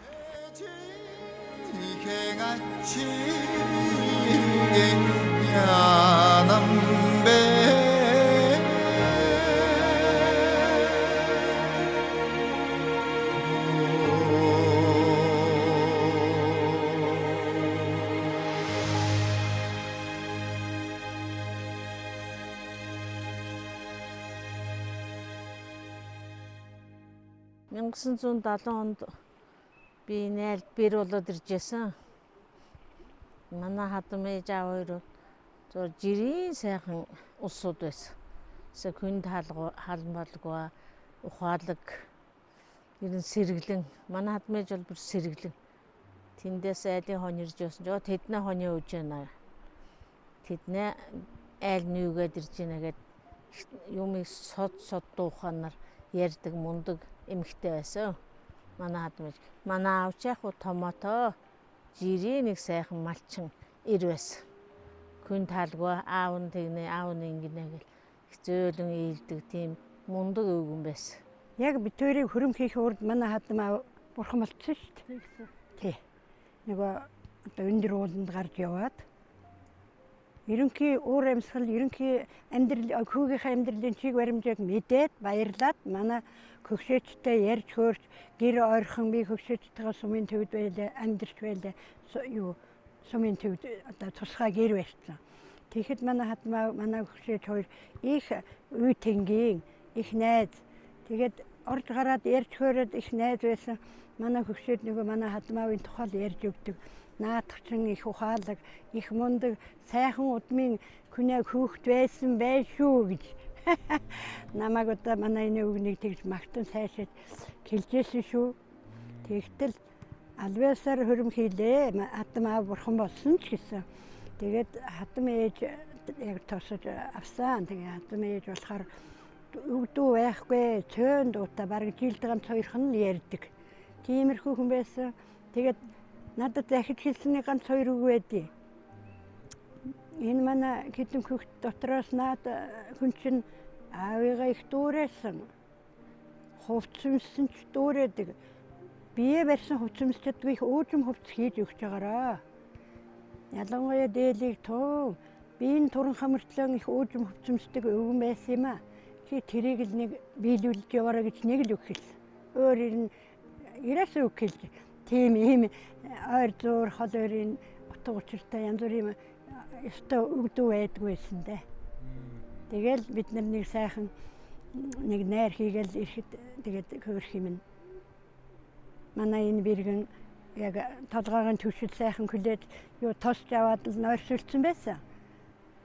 Мянга 1970 онд би найл бэр болоод иржсэн. Манай хадам ээж аав хоёр зур жирийн сайхан улсууд байсан. Хүнд хаалмалгүй ухаалаг ерэн сэргэлэн манай хадам ээж бол бүр сэргэлэн. Тэндээс айлын хон ирж байсан. Тэднээ хоны өвж байна. Тэднээ айл нүүгээд ирж байна гэд юмыг сод дууханаар ярьдаг мундаг эмэгтэй байсан. Манай хадмаж. Манай аавч яг томото жирийн нэг сайхан малчин ир байсан. Хүн талгүй аав нь тэгнэ, аав нь ингэнэ гэл зөөлөн ийдэг тийм мундаг өвгөн байсан. Яг бид хоёрыг хөрөмхийх урд манай хадам аав бурхан болчихсон шүү дээ. Тий. Нөгөө одоо өндөр ууланд гарч яваад ерөнхий уур амьсгал, ерөнхий амьдрал, хүүгийнхээ амьдралын чиг баримжааг мэдээд баярлаад манай хөгшөөчтэй ярьж хөөрч гэр ойрхон би хөгшөөчтэйгээ сумын төвд байлаа, амьдарч байлаа. Сумын төвд одоо тусгай гэр барьсан. Тэгэхэд манай хадмаа, манай хөгшөөч хоёр их үе тэнгийн, их найз. Тэгээд орж гараад ярьж хөөрөөд их найз байсан. Манай хөгшөөд нөгөө манай хадмаавын тухай ярьж өгдөг. Наадахчин их ухаалаг, их мундаг, сайхан удмын күнээ хүүхэд байсан байх шүү гэж. Намайг одоо манай энэ үгнийг тэгж магтан сайшаад хэлжсэн шүү. Тэгтэл албаасаар хөрөмхийлээ. Хадам аав бурхан болсон ч гэсэн. Тэгээд хадам ээж яг тосож авсан. Тэгээд хадам ээж болохоор өгдөө байхгүй, цөөн дуута бараг жилд ганц хоёрхан нь ярьдаг. Тиймэрхүү хүн байсан. Тэгээд надад дахиж хэлсний ганц хоёр үг байдیں۔ Энэ манай хэдэн хүүхд дотроос наад хүн чинь аавыгаа их дүүрээсэн. Хувцсамсан ч дүүрээдэг. Бие барьсан хувцсамс чадгүй их өөжм хувцс хийж өгч байгаараа. Ялангуяа дээлийг туу. Биеийн туран хамартлан их өөжм хувцсамсдаг өвгөн байсан юм аа. Чи тэрийг л нэг биелүүлж яваарай гэж нэг л үг хэлсэн. Өөр ирнэ ирээс үг хэлж. Тийм ийм ойр зуур хол өрийн утга учиртай янз бүрийн ёстой өгдөө байдгүй байсан дээ. Тэгэл бид нар нэг сайхан нэг найр хийгээл ирэхэд тэгээд хөөрх юм. Манай энэ бэргэн яг толгойн төвшил сайхан хүлээж юу тосч аваад л нойрсуулсан байсан.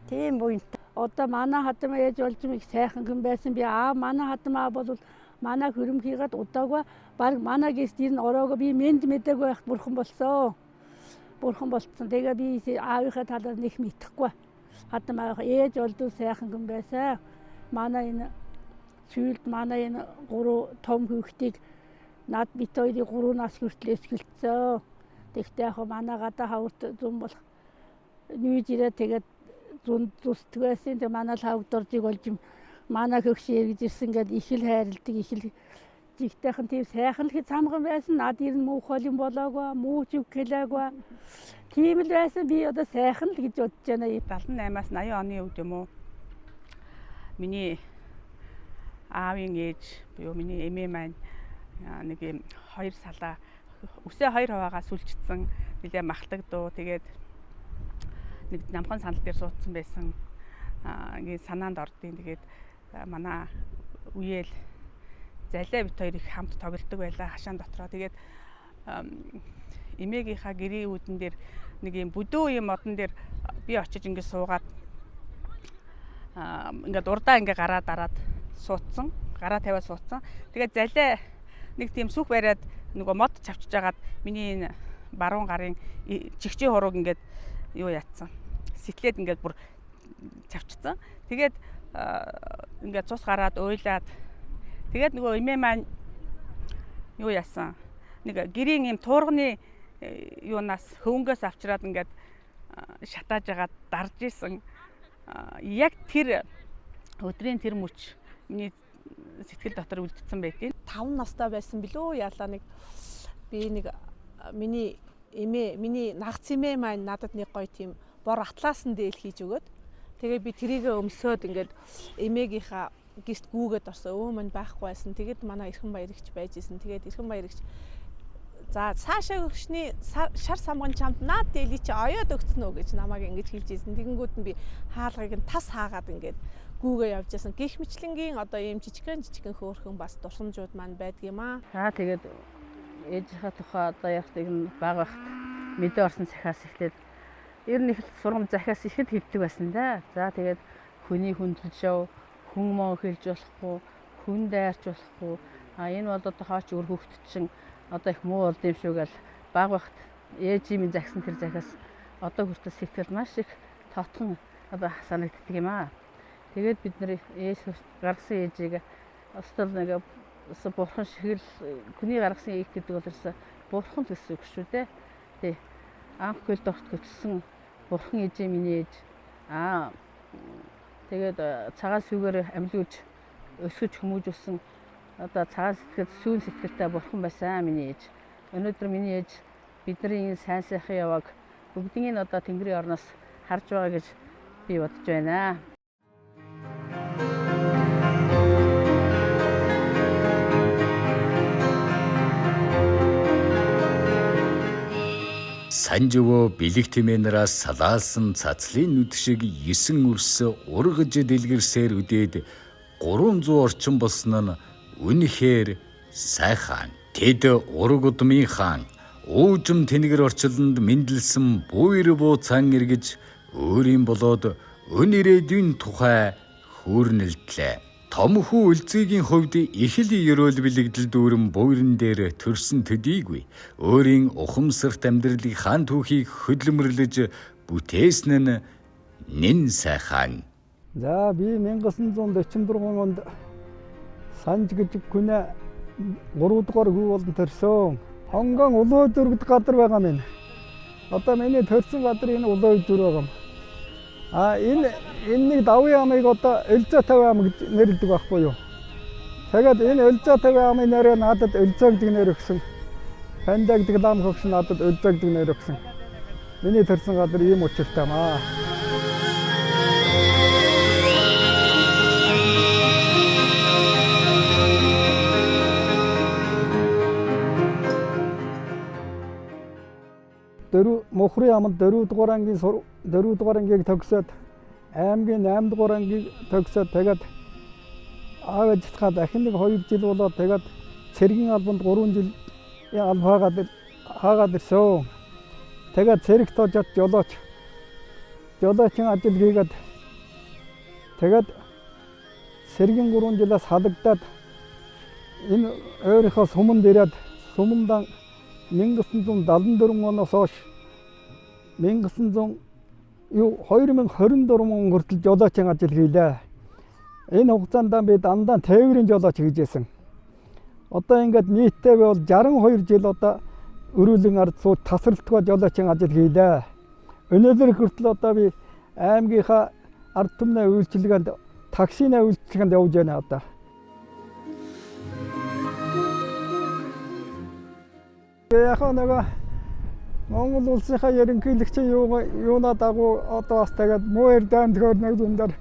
Тийм буйнт. Одоо манай хадам ээж болж их сайхан хүн байсан. Би манай хадам аав бол манай хөрөмхийгээд удаагүй баг манай гэрт ирнэ ороагүй би мэд мэдээг байх бурхан болсон. Бурхан болсон. Тэгээ би аавынхаа талаар нэг мэдэхгүй. Хадам аав ээж болдоо сайхан хүн байсан. Манай энэ сүүлд манай энэ 3 том хүүхдийг над бит хоёрыг 3 нас хүртэл эсгэлцээ. Тэгтээ яг манай гадаа хаврт зүүн болох нүүж ирээ тэгээд зүүн зүстг байсан. Тэгээ манай хаврт оржиг болж манай хөгш эргэж ирсэн гээд их л хайрладаг, их л жигтэйхэн тийм сайхан л хэд самган байсан. Над ирнэ муухай юм болоогүй, муу ч үг хэлээгүй. Тийм л байсан. Би одоо сайхан л гэж бодож байна. 78-аас 80 оны үед юм уу? Миний аавын ээж буюу миний эмээ маань нэг юм 2 салаа үсээ 2 хуваагаа сүлжчихсэн. Нилээ махтагдуу. Тэгээд нэг намхан санал дээр суудсан байсан. Ингээд санаанд ордгийн. Тэгээд манай үеэл залаа бит хоёр их хамт тоглодог байлаа хашаан дотроо. Тэгээд эмээгийнхаа гэрийн үүдэн дээр нэг юм бүдүү юм модон дээр би очиж ингээд суугаад ингээд урдаа ингээд гараа дараад суудсан. Гараа тавиад суудсан. Тэгээд залаа нэг тийм сүх бариад нөгөө мод чавчж агаад миний энэ баруун гарын чигчийн хурууг ингээд юу яатсан. Сэтлээд ингээд бүр чавчсан. Тэгээд ингээд цус гараад уйлаад тэгээд нөгөө эмээ маань юу яасан. Нэг гэрийн юм туурганы юунаас хөвөнгөөс авчираад ингээд шатааж агаад дарж исэн. Яг тэр өдрийн тэр мөч миний сэтгэл дотор үлдсэн байдیں۔ 5 настай байсан билүү яалаа нэг би нэг миний эмээ миний нагц эмээ маань надад нэг гоё тийм бор атлаасан дээл хийж өгөөд тэгээ би тэрийгэ өмсөөд ингээд эмээгийнхаа гэрт гүүгээд орсон. Өө мань байхгүй байсан. Тэгээд манай эрхэн баярагч байж исэн. Тэгээд эрхэн баярагч за цаашаа өгшний шар самган чамд наад дээлий чи оёод өгцөн үү гэж намайг ингэж хэлж исэн. Тэгэнгүүт нь би хаалгыг нь тас хаагаад ингээд гүүгээ явж исэн. Гэх мэтлэнгийн одоо ийм жижигхэн хөөрхөн бас дурсамжууд маань байдгийм аа. За тэгээд ээжийнхээ тухай одоо яг тийм баг багт мэдээ орсон цахиас эхлээд ер нь их сургам захиас ихэд хэлдэг байсан да. За тэгээд хүний хүндлэж яв, хүн мөн хэлж болохгүй, хүн дайрч болохгүй. Энэ бол одоо хаач өөр хөвгт чинь одоо их муу болд юм шүү гэл баг багт ээжийн загсан тэр захиас одоо хүртэл сэтгэл маш их тотхон одоо санагддаг юм аа. Тэгээд бид нэр гаргасан ээжийг өстөл нэг бурхан шиг л хүний гаргасан ээж гэдэг бол ерөөсө бурхан л гэсэн үг шүү дээ. Тий. Анх гол дорт көчсөн бурхан ээжээ миний ээж. Тэгээд цагаан сүгээр амьлуулж өсгөж хүмүүжүүлсэн одоо цагаан сэтгэл сүүн сэтгэлтэй бурхан байсан миний ээж. Өнөөдөр миний ээж бидний сайн сайхан яваг бүгднийг нь одоо Тэнгэрийн орноос харж байгаа гэж би бодож байна. Санживөө бэлэг тэмээнээс салаалсан цацлын нүд шиг 9 үрс ургаж дэлгэрсээр үдээд 300 орчим болсон нь үнэхээр сайхан. Тэд ураг удмын хаан уужим тэнгэр орчлонд мэндэлсэн буйр бууцаан эргэж өөрийн болоод өн ирээдүйн тухай хүүрнэлтлээ. Том хүү үлцгийн хувьд их л ерөөл бэлэгдэл дүүрэн буйран дээр төрсөн төдийгүй өөрийн ухамсарт амьдралыг хаан түүхийг хөдөлмөрлөж бүтээсэн нь нэн сайхан. За би 1946 онд Санж гэж хүнээ 3 дугаар хүү болон төрсөн. Хонгон улуу дөргөд газар байгаа минь. Одоо миний төрсөн газар энэ улуу дүр байгаа юм. Энэ нэг давын амыг одоо Элза тавын ам гэж нэрлэдэг байхгүй юу. Тэгээд энэ Элза тавын амын нэрээ надад Элза гэдэг нэр өгсөн. Панда гэдэг лам хөгш надад Элза гэдэг нэр өгсөн. Миний төрсөн газар ийм учиртай юм аа. Мохрын амд 4 дугаар ангийг төгсөөд аймгийн 8 дугаар ангийг төгсөөд тэгээд аав ээжийнхаа дахин нэг 2 жил болоод тэгээд цэргийн албанд 3 жил алба хаагаад ирсэн. Тэгээд цэрэгт очоод жолоочийн ажил хийгээд тэгээд цэргийн 3 жилээс халагдаад энэ өөрийнхөө суманд ирээд сумандан 1974 оноос хойш 2024 он хүртэл жолоочийн ажил хийлээ. Энэ хугацаанд би дандаа тээврийн жолооч хийж байсан. Одоо ингээд нийтдээ би бол 62 жил одоо өрөөлөн ард сууд тасралтгүй жолоочийн ажил хийлээ. Өнөөдөр хүртэл одоо би аймгийнхаа ард түмний үйлчилгээнд таксины үйлчилгээнд явж байна одоо. Яг нэг Монгол улсынхаа ерөнхийлөгчийн юунаа дагуу одоо бас тэгээд мууэр дан төгөрнөг дээр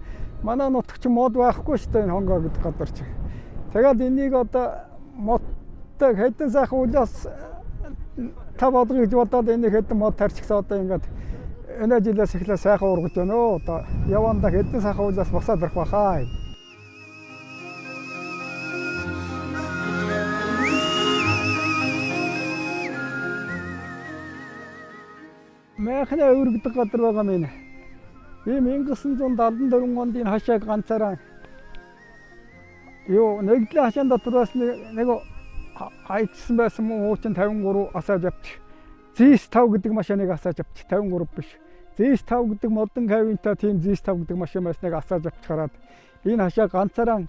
манай нутагч мод байхгүй шүү дээ энэ хонгоо гэдэг газар чинь. Тэгээд энийг одоо модтой хэдэн сайхан улаас та бодлого гэж бодоод энийг хэдэн мод тарчихсан одоо ингээд энэ жилээс эхлээ сайхан ургаж байна оо одоо явандаа хэдэн сайхан улаас босоод ирэх бахаа. Мэхнэ өргөдөг газар байгаа минь. Би 1974 онд энэ хашааг ганцаараа нэгдлийн хашаан дотроос нэг хайцсан байсан мөн уучин 53 асааж авч. ZS5 гэдэг машиныг асааж авч 53 биш. ZS5 гэдэг модон кавинтай тийм ZS5 гэдэг машин байсныг асааж авч хараад энэ хашааг ганцаараа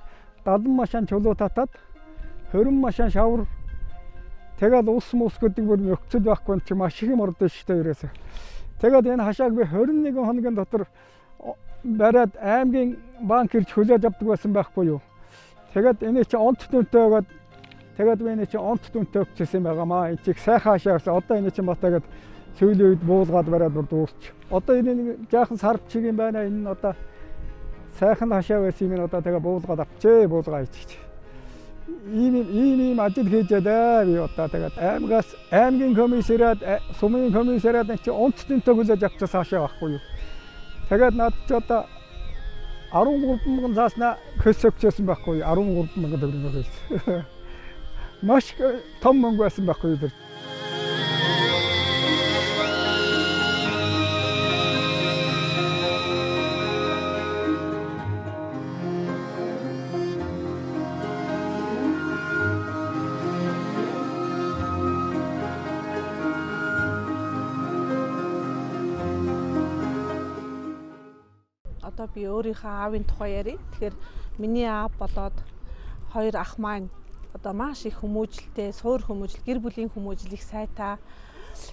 70 машин чулуу татаад 20 машин шавар тэгээд ус гэдэг бүр нөхцөл байхгүй чи маш их юм ордоо штэ ерөөсөө. Тэгээд энэ хашааг би 21 хоногийн дотор бариад аймгийн банк ирж хөлөөж авдаг байсан байхгүй юу. Тэгээд энэ чи онц дүнтэй байгаад тэгээд би энэ чи онц дүнтэй өгчээсэн байгаамаа. Энэ чиг сайхан хашаа гэсэн. Одоо энэ чи батагаад сүүлийн үед буулгаад бариад бүр дуусч. Одоо энэ нэг жаахан сарв чиг юм байна. Энэ нь одоо сайхан хашаа байсан юм одоо тэгээ буулгаад авчээ. Буулгаа ичиж. Ийм ажил хийж байгаа би одоо тэгээд аймгийн комиссараад сумын комиссараад чи онц дүнтэй хөлөөж авчихсан хашаа байхгүй юу. Тэгээд над ч одоо 13,000 цааснаа хөс өгчээсэн байхгүй юу. 13,000 төгрөг өгсөн. Маш том мөнгө байсан байхгүй юу. одоо би өөрийнхөө аавын тухай ярив. Тэгэхээр миний аав болоод хоёр ах маань одоо маш их хүмүүжлтэй, суур хүмүүжил, гэр бүлийн хүмүүжил их сайтай.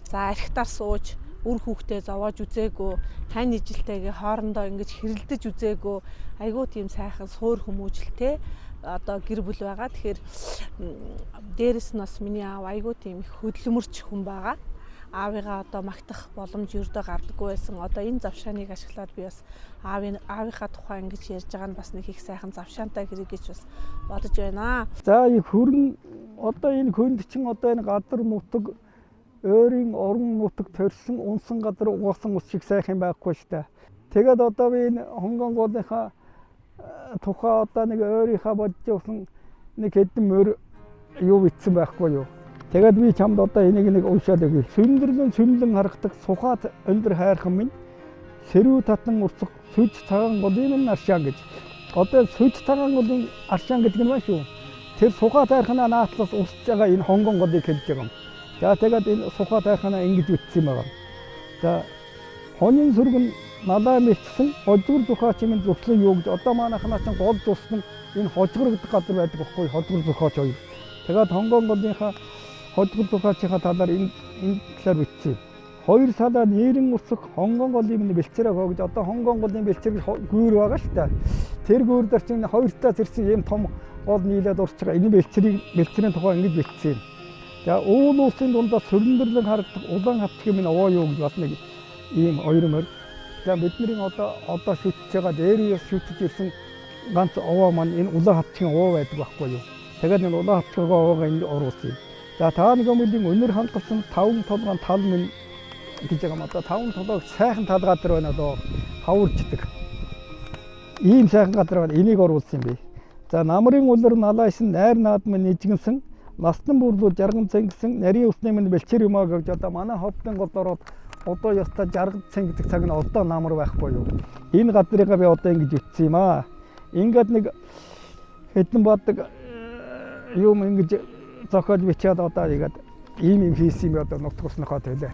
За архитаар сууж үр хүүхдээ зовоож үзээгүй, хань ижилтэйгээ хоорондоо ингэж хэрэлдэж үзээгүй, айгүй тийм сайхан суур хүмүүжлтэй одоо гэр бүл байгаа. Тэгэхээр дээрэс нь бас миний аав айгүй тийм их хөдөлмөрч хүн байгаа. Аавыгаа одоо магтах боломж ердөө гардаггүй байсан. Одоо энэ завшааныг ашиглаад би бас аавынхаа тухай ингэж ярьж байгаа нь бас нэг их сайхан завшаантай хэрэг гэж бас бодож байна. За их хүрэн одоо энэ хөндчин одоо энэ газар нутаг өөрийн орон нутаг төрсөн унсан газар угаасан ус шиг сайхан байхгүй шүү дээ. Тэгээд одоо би энэ хонгонгуудынхаа тухай одоо нэг өөрийнхөө бодож явсан нэг хэдэн мөр юу битсэн байхгүй юу. Тэгээд би чамд одоо энийг нэг уншаад өгье. Сүмлэн харагдах сухат өндөр хайрхан минь сэрүү татан урсах сүж цагаан голын аршаан гэж. Одоо сүж цагаан голын аршаан гэдэг нь байна шүү. Тэр сухат хайрханаа наатлаас урсж байгаа энэ хонгон голыг хэлж байгаа юм. За тэгээд энэ сухат хайрханаа ингэж үтсэн юм байна. За хонин сүргэн налаа мэлчсэн хожгор зохиоч юм зөвслөн юу гэж одоо манайхнаа ч гол туссан энэ хожгор гэдэг газар байдаг байхгүй хожгор зохиоч хоёр. Тэгээд хонгон голынхаа хожгор зохиочийн талаар энэ талаар бичсэн. Хоёр салаа нэрэн урсах хонгон голын бэлчээрээ хоо гэж одоо хонгон голын бэлчээр гүүр байгаа шүү дээ. Тэр гүүр дээр чинь хоёртаа зэрсэн юм том гол нийлээд урсж байгаа. Энэ бэлчээрийн тухай ингэж бичсэн. За уул улсын дундаа сөрөндөрлөн харагдах улаан хавцгийн минь овоо юу гэж бас нэг ийм хоёр мөр. За бидний одоо шүтж байгаа дээрээс шүтж ирсэн ганц овоо маань энэ улаан хавцгийн овоо байдаг байхгүй юу. Тэгээд энэ улаан хавцгийн овоогоо энд оруулсан юм. За та нэг өмлийн өнөр хангалсан 5 толгойн тал минь гэж байгаа юм. Одоо 5 толгойг сайхан тал газар байна одоо хаварчдаг. Ийм сайхан газар байна. Энийг оруулсан юм би. За намрын улар налайсан найр наад минь нэжгэнсэн настан бүрлүү жарган цэнгсэн нарийн усны минь бэлчээр юмаа гэж одоо манай ховдын гол ороод одоо яста жарган цэнгдэг цаг нь одоо намар байхгүй юу. Энэ газрыгаа би одоо ингэж ütсэн юм аа. Ингээд нэг хэдэн бадаг юм ингэж зохиол бичээд одоо игээд ийм хийсэн юм одоо нутгуусныхоо төлөө.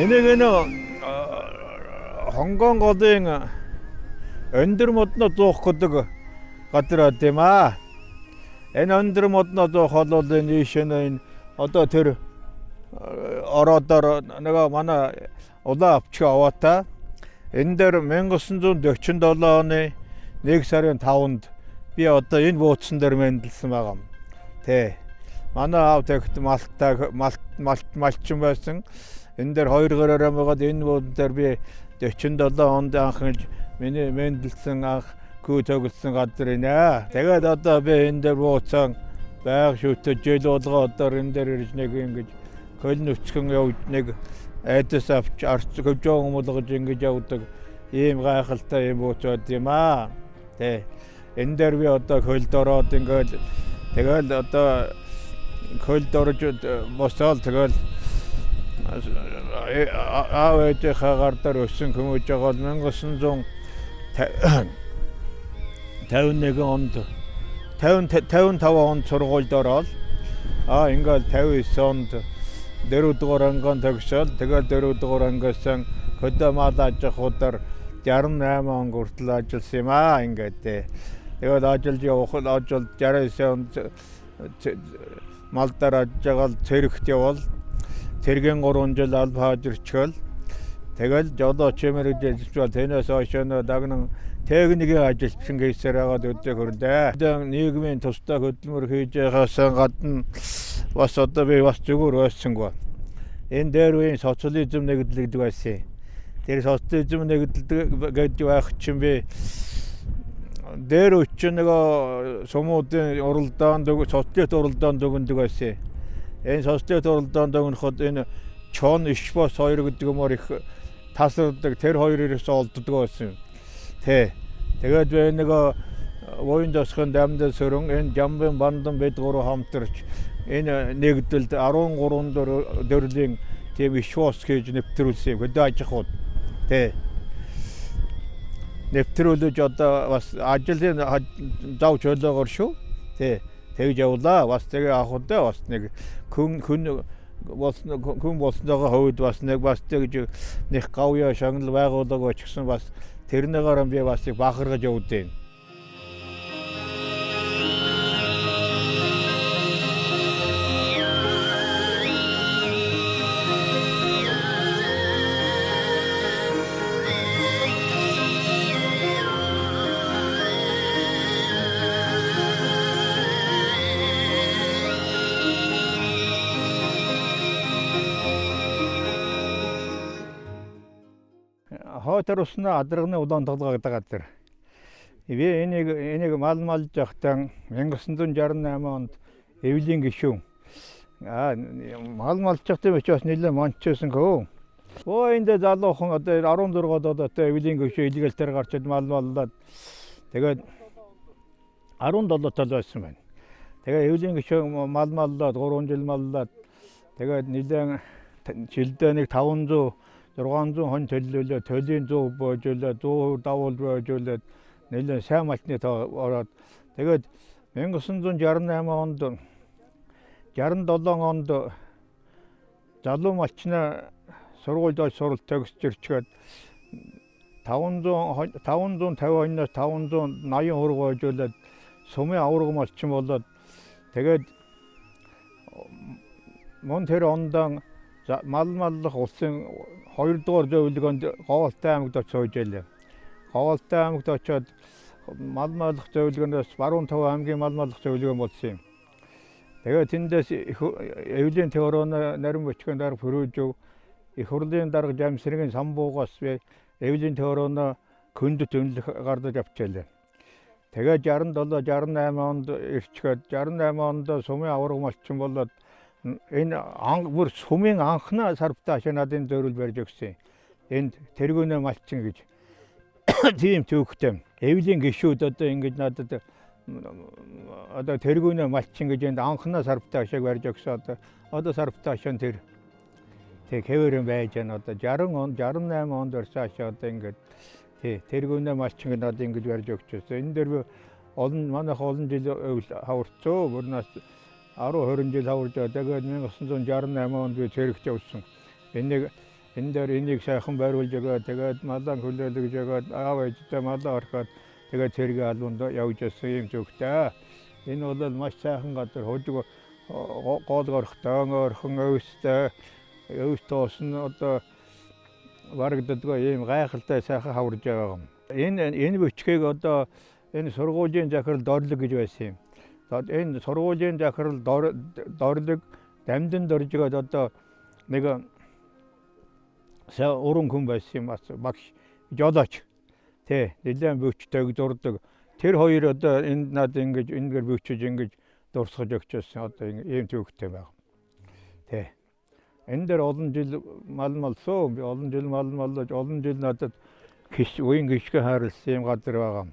Энийгэн хонгон голын өндөр модноо зуух гэдэг газар байт юм аа. Энэ өндөр модноо зуух бол энэ ийшээ одоо тэр ороодоор нэг манай улаан авчиг аваата энэ дээр 1947 оны 1 сарын 5-нд би одоо энэ бууцсан дээр мэндэлсэн байгаа юм. Тэ. Манай аав тэгт малчин байсан. Энэ дээр 2 гараараа байгаад энэ буудан дээр би 47 онд анхан миний мэндэлсэн анх гүү тоглосон газар нэ. Тэгээд одоо би энэ дээр бууцсан байг шүтэж жил болгоо одоо энэ дээр ирж нэг ингэж хөл нүцгэн явж нэг айдас авч арц хөвжөө өмөлгөж ингэж явдаг ийм гайхалтай юм бууцод юм аа. Тэ. Энэ дээр би одоо хөлд ороод ингэж тэгэл одоо хөлд орж босоод тэгэл аав ээжийнхээ гар дээр өссөн хүмүүж байгаа 1951 онд 55 онд сургуульд ороод ингээл 59 онд 4 дугаар ангинд төгсөөл тэгэл 4 дугаар ангиас хөдөө мал аж ахуйдаар 68 он хүртэл ажилласан юм аа ингээд тэгэл ажиллаж явхад 69 онд мал дээр ажиллагаал цэрэгт явал тэргийн 3 жил алба хажирчгал тэгэл жолоо чимэрэж ажиллаж тэнэс ойшоо дагнан техникийн ажилчин гэсээр хагаад өдөө хөрдөө. Нийгмийн тусдаа хөдөлмөр хийж байгаас гадна бас одоо би бас зүгээр байсангүй. Энэ дээр үеийн социализм нэгдлэгдэг байсан. Тэр социализм нэгдлэг гэж байх чинь би дээр өчнө нэг сумуудын уралдаанд социалист уралдаанд өгөндөг байсан. Энэ сослын туралдаанд өгнөхөд энэ чон иш бос хоёр гэдэг юмор их тасардаг тэр хоёрыос олддог байсан. Тэгээд би нэг воин досхон дамдаа сөрөн энэ жамбын бандан бид гурав хамтарч энэ нэгдэлд 13 дөрлийн тийм иш бос гэж нэвтрүүлсэн. Хөдөө аж ахуйд нэвтрүүлж одоо бас ажлын зав чөлөөгөр шүү. Тэгж явлаа. Бас тэгээ ахудаа бас нэг хүн болсноогоо хөвд бас нэг бас тэгж нэг гавья шагнал байгуулаагүй ч гэсэн бас тэрнийгээр би бас бахаргаж явдیں۔ Хоотор уснаа адрагны улаан толгой гэдэг газар. Би энийг малж явахдаа 1968 онд эвлийн гишүүн. Малж явахдаа ч бас нэлээд мончсон гоо. Энд залуухан одоо 16-д одоо эвлийн гишүүн илгэлтээр гарчид маллаад тэгээд 17 тал байсан байна. Тэгээд эвлийн гишүүн маллаад 3 жил маллаад тэгээд нэлээд жилдээ нэг 500 600 хон төлөлөө төлийн 100 боожуулаад 100 давуул боожуулаад нэлээд сайн малтны тоо ороод тэгээд 1968 онд 67 онд залуу малчна сургуульд очиж суралт төгсч ирчгээд 550 оноос 580 хург боожуулаад сумын авраг малчин болоод тэгээд мөн тэр ондоо маллах улсын 2 дугаар зөвлөгөөнд Говьалтай аймагт очиж сууж байлаа. Говьалтай аймагт очиод маллах зөвлөгөөнөөс баруун төв аймгийн маллах зөвлөгөө болсон юм. Тэгээд тэндээс эвлийн теорооны нарийн бичгийн дарга Фөрөөжөв их хурлын дарга Жамсргийн самбуугаас би эвлийн теорооны хөндөд үнэлэх гардаж авчаалаа. Тэгээд 67 68 онд ирчгээд 68 онд сумын авраг малчин болоод энэ бүр сумын анхны сарвтай хашаанадын зөвлөл барьж өгсөн. Энд тэргүүнээ малчин гэж тийм төвхтэй. Эвлийн гишүүд одоо ингэж надад одоо тэргүүнээ малчин гэж энд анхны сарвтай хашааг барьж өгсөн. Одоо сарвтай хашаан тэр хэвээрэн байж байна. Одоо 60 он 68 онд орсон хашаа одоо ингэж тэргүүнээ малчин гэж надад ингэж барьж өгчөөсөн. Энэ дээр би манайх олон жил хаварцоо бүрнээс 10-20 жил хаварж тэгээд 1968 онд би цэрэгт явсан. Энэ дээр энийг сайхан байруулж өгөө тэгээд малаа хүлээлгэж өгөөд аав ээжтэй малаа орхоод тэгээд цэргийн албанд явж ирсэн юм зөвхтэй. Энэ бол маш сайхан газар хожиг гол горхтой орхон өвстэй өвстөөс нь одоо барагддаг ийм гайхалтай сайхан хаварж байгаа юм. Энэ бичгийг одоо энэ сургуулийн захирал дорлог гэж байсан юм. Энэ сургуулийн захирал дорлог дамдын доржгээд одоо нэг уран хүн байсан юм багш жолооч нэлээд бөвчтэйг дурдаг. Тэр хоёр одоо энд над ингэж энэгээр бөвчөж ингэж дурсгаж өгчөөсөн одоо ийм төвхтэй байна. Энэ дээр олон жил маллсан. Би олон жил маллаж олон жил надад уян гიშгэ хайрлсан юм газар байгаа.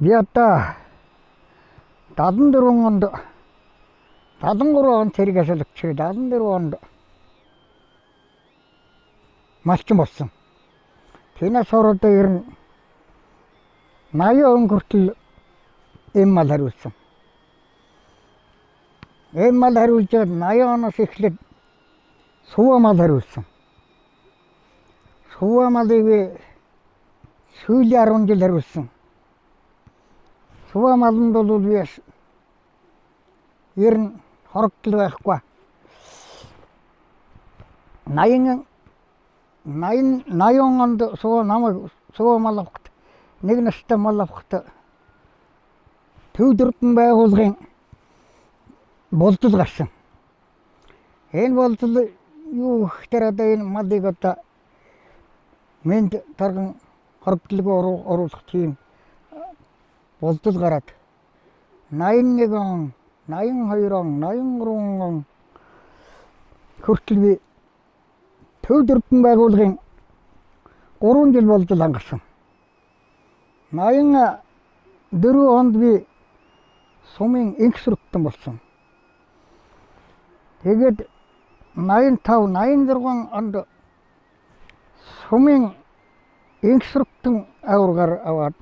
Би одоо 74 онд 73 онд цэрэг ашиглагч 74 онд малчин болсон. Тэнэс ороод ер нь 80 он хүртэл эм мал хариулсан. Эм мал хариулж 80 оноос эхлээд суваа мал хариулсан. Суваа малыг сүүлийн 10 жил хариулсан. Суваа маланд бол би ер нь хорогдол байхгүй. 80 онд суваа мал авахт нэг настай мал авахт төвдөрдөн байгуулгын болдол гарсан. Энэ болдол юу гэхээр одоо энэ малыг одоо мэнд тарган хорогдлого оруулах тийм болдол гараад 81 он, 82 он, 83 он хүртэл би төвдөрдөн байгуулгын 3 жил болдол хангасан. 84 онд би сумын инх сүрэгтэн болсон. Тэгээд 85, 86 онд сумын инх сүрэгтэн аваргаар аваад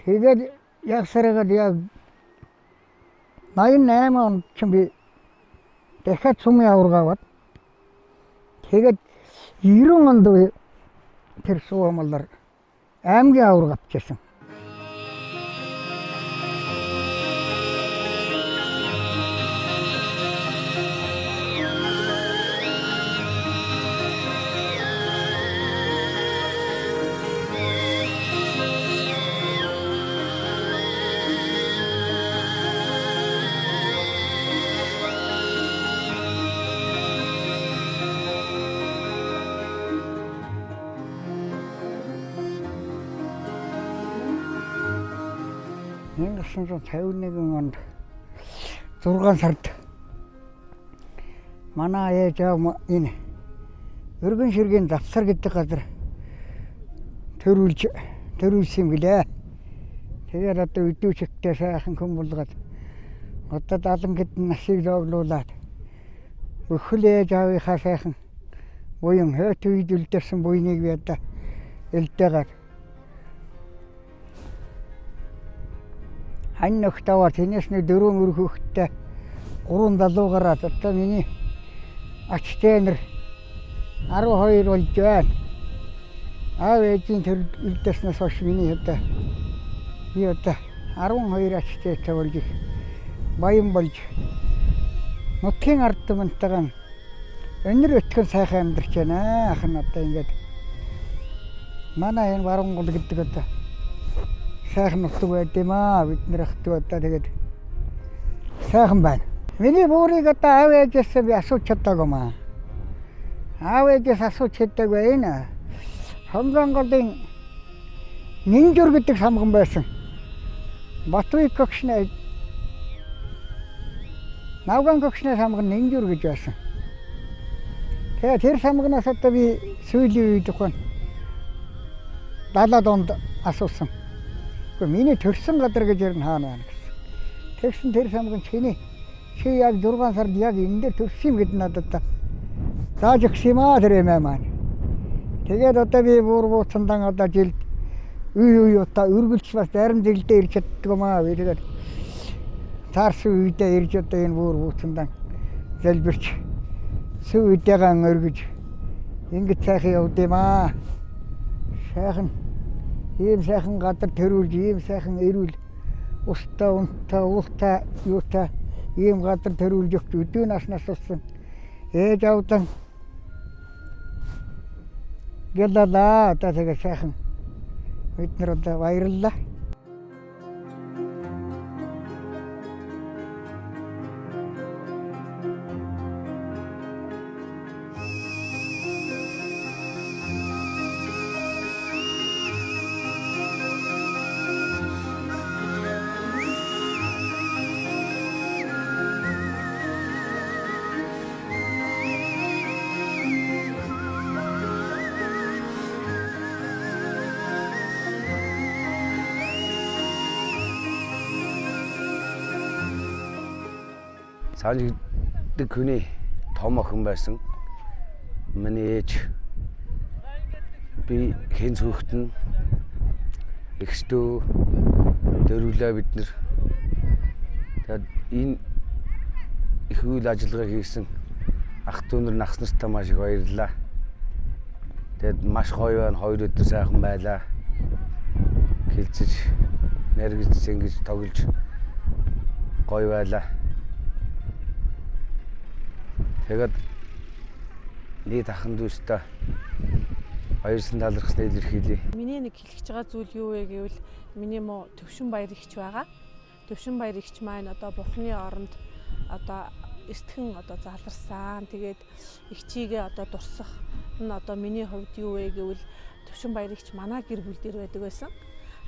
тэгээд яг саргаад яг 88 онд ч би дахиад сумын аварга аваад тэгээд 90 онд тэр суваа малаар аймгийн аварга авчихсан. Энэ 1951 онд 6 сард манай ээж аав энэ өргөн ширгийн завсар гэдэг газар төрүүлсэн юм гэлээ. Тэгээд одоо өдөөчтэй сайхан хүн болгоод одоо 70 гэдэн насыг зовлуулад өхөл ээж аавынхаа сайхан буян хойт үед үлдсэн буйныг би одоо элдэгээр хань нөхтаваа тэнэс нэг 4 өр хөхтэй 3 залуу гараад одоо миний ач тэнэр 12 болж байна. Аав ээжийн тэр үлдснээс хойш миний одоо би одоо 12 ач тэнтэй болж баян болж нутгийн ард түмэнтэйгээ өнөр өтгөн сайхан амьдарч байна. Ахын одоо ингээд манай энэ Варангул гэдэг одоо сайхан нутаг байд юм аа. Бид нэр ахтуу одоо тэгээд сайхан байна. Миний буурыг одоо аав ээжээс би асууж чадаагүй маа. Аав ээжээс асууж чадаагүй энэ Хонгонголын Нинжүр гэдэг самган байсан. Батуй кокшны Навган кокшны самган Нинжүр гэж байсан. Тэгээд тэр самганаас одоо би сүүлийн үед ухаан 70 онд асуусан. Миний төрсөн газар гэж ярина хаана байна гэсэн. Тэгсэн тэр самган чи яг 6 сард яг энэ дээр төрсөн юм гэд надад зааж өгсөн юм аа тэр эмээ маань. Тэгээд одоо би буурбууцандан одоо жилд үе удаа өргөлч бас зарим жилдээ ирж чаддаг юм аа. Тэгээд таарсан үедээ ирж одоо энэ буурбууцандан залбирч сүйтэйгэн өргөж ингэж сайхан явд юм аа. Сайхан ийм сайхан газар төрүүлж ийм сайхан эрүүл устай унтаа уултай юутай ийм газар төрүүлж өгч өдөө наснаас болсон ээж авдан гэлалаа одоо тэгээ сайхан бид нар одоо баярлалаа. Санжигддаг хүний том охин байсан. Миний ээж би хэн зөвхөн ихстөө дөрвөлээ бид нэр. Тэгээд энэ их үйл ажиллагаа хийсэн ах дүү нар нахс нартай маш их баярлалаа. Тэгээд маш гоё байна. 2 өдөр сайхан байлаа. Хилцэж, нэргэж, ингэж тоглож гоё байлаа. Тэгээд нийт ахын дүүстэй баярсан талархснаа илэрхийлье. Миний нэг хэлэх байгаа зүйл юу вэ гэвэл миний муу Төвшин баяр ихч байгаа. Төвшин баяр ихч маань одоо Бурхны оронд одоо эртхэн одоо заларсан. Тэгээд ихчийгээ одоо дурсах нь одоо миний хувьд юу вэ гэвэл Төвшин баяр ихч манай гэр бүл дээр байдаг байсан.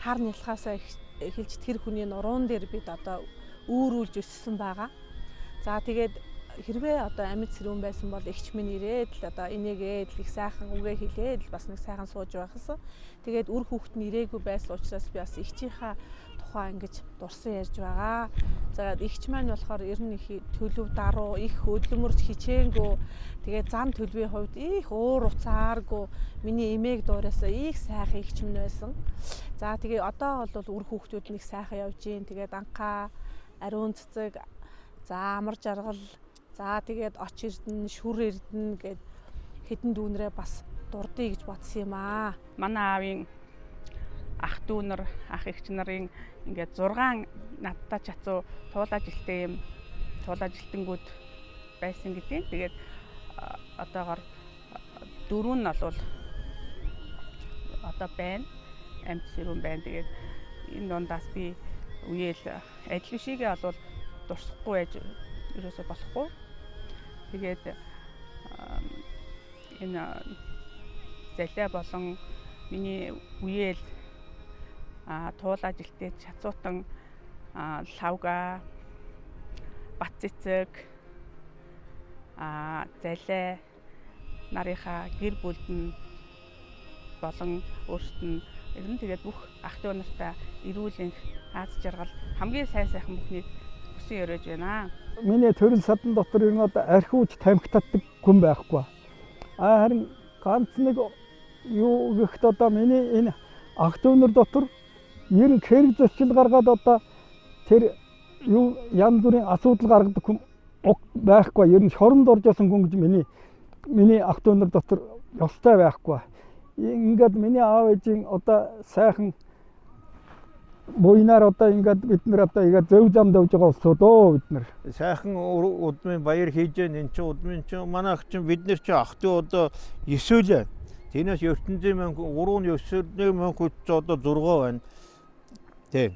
Хар нялхаасаа эхэлж тэр хүний нуруунд дээр бид одоо үүрүүлж өссөн байгаа. За тэгээд хэрвээ одоо амьд сэрүүн байсан бол ихч минь ирээд л одоо энийгээд л их сайхан үгээ хэлээд л бас нэг сайхан сууж байхсан. Тэгээд үр хүүхэд нь ирээгүй байсан учраас би бас ихчийнхаа тухай ингэж дурсан ярьж байгаа. За ихч маань болохоор ер нь их төлөв даруу, их хөдөлмөрч хичээнгөө тэгээд зам төлөвийн хувьд их уур уцааргүй миний эмээг дуурайсаа их сайхан ихч минь байсан. За тэгээд одоо бол үр хүүхдүүд нэг сайхан явж гин. Тэгээд анхаа, ариун цэцэг, за амар жаргал, за тэгээд оч эрдэнэ, шүр эрдэнэ гэд хэдэн дүүнрээ бас дурдъя гэж бодсон юм аа. Манай аавын ах дүүнэр, ах эгч нарын ингээд 6 надтай чацуу туулаажилттай юм туулаажилтангууд байсан гэдэг. Тэгээд одоогоор 4 нь бол одоо байна. Амьд сэрүүн байна. Тэгээд энэ дундаас би үеэл адил бишигээ бол дурсахгүй байж ерөөсөө болохгүй. Тэгээд энэ залиа болон миний үеэл туулаажилттэй чацуутан лавга, бат цэцэг, залиа нарынхаа гэр бүлд нь болон өөрсдөд нь ер нь тэгээд бүх ах дүү нартай эрүүл аз жаргал хамгийн сайхан бүхнийг хүсэн өрөөж байна. Миний төрөл садан дотор ер нь одоо архиуч тамхитаддаг хүн байхгүй. Харин ганц нэг юу гэхэд одоо миний энэ ах дүүнэр дотор ер нь хэрэг зөрчил гаргаад одоо тэр юу янз бүрийн асуудал гаргадаг хүн байхгүй. Ер нь шоронд орж байсан хүн гэж миний ах дүүнэр дотор ёстой байхгүй. Ингээд миний аав ээжийн одоо сайхан буйнаар одоо ингээд бид нар одоо игээ зөв зам давж байгаа болсоо доо бид нар. Сайхан удмын баяр хийж гэн энэ чинь удмын чинь манайх чинь бид нар чинь ах дүү одоо 9 л. Тэнээс ертөнцийн мянга 3,9,000 одоо 6 байна. Тийм.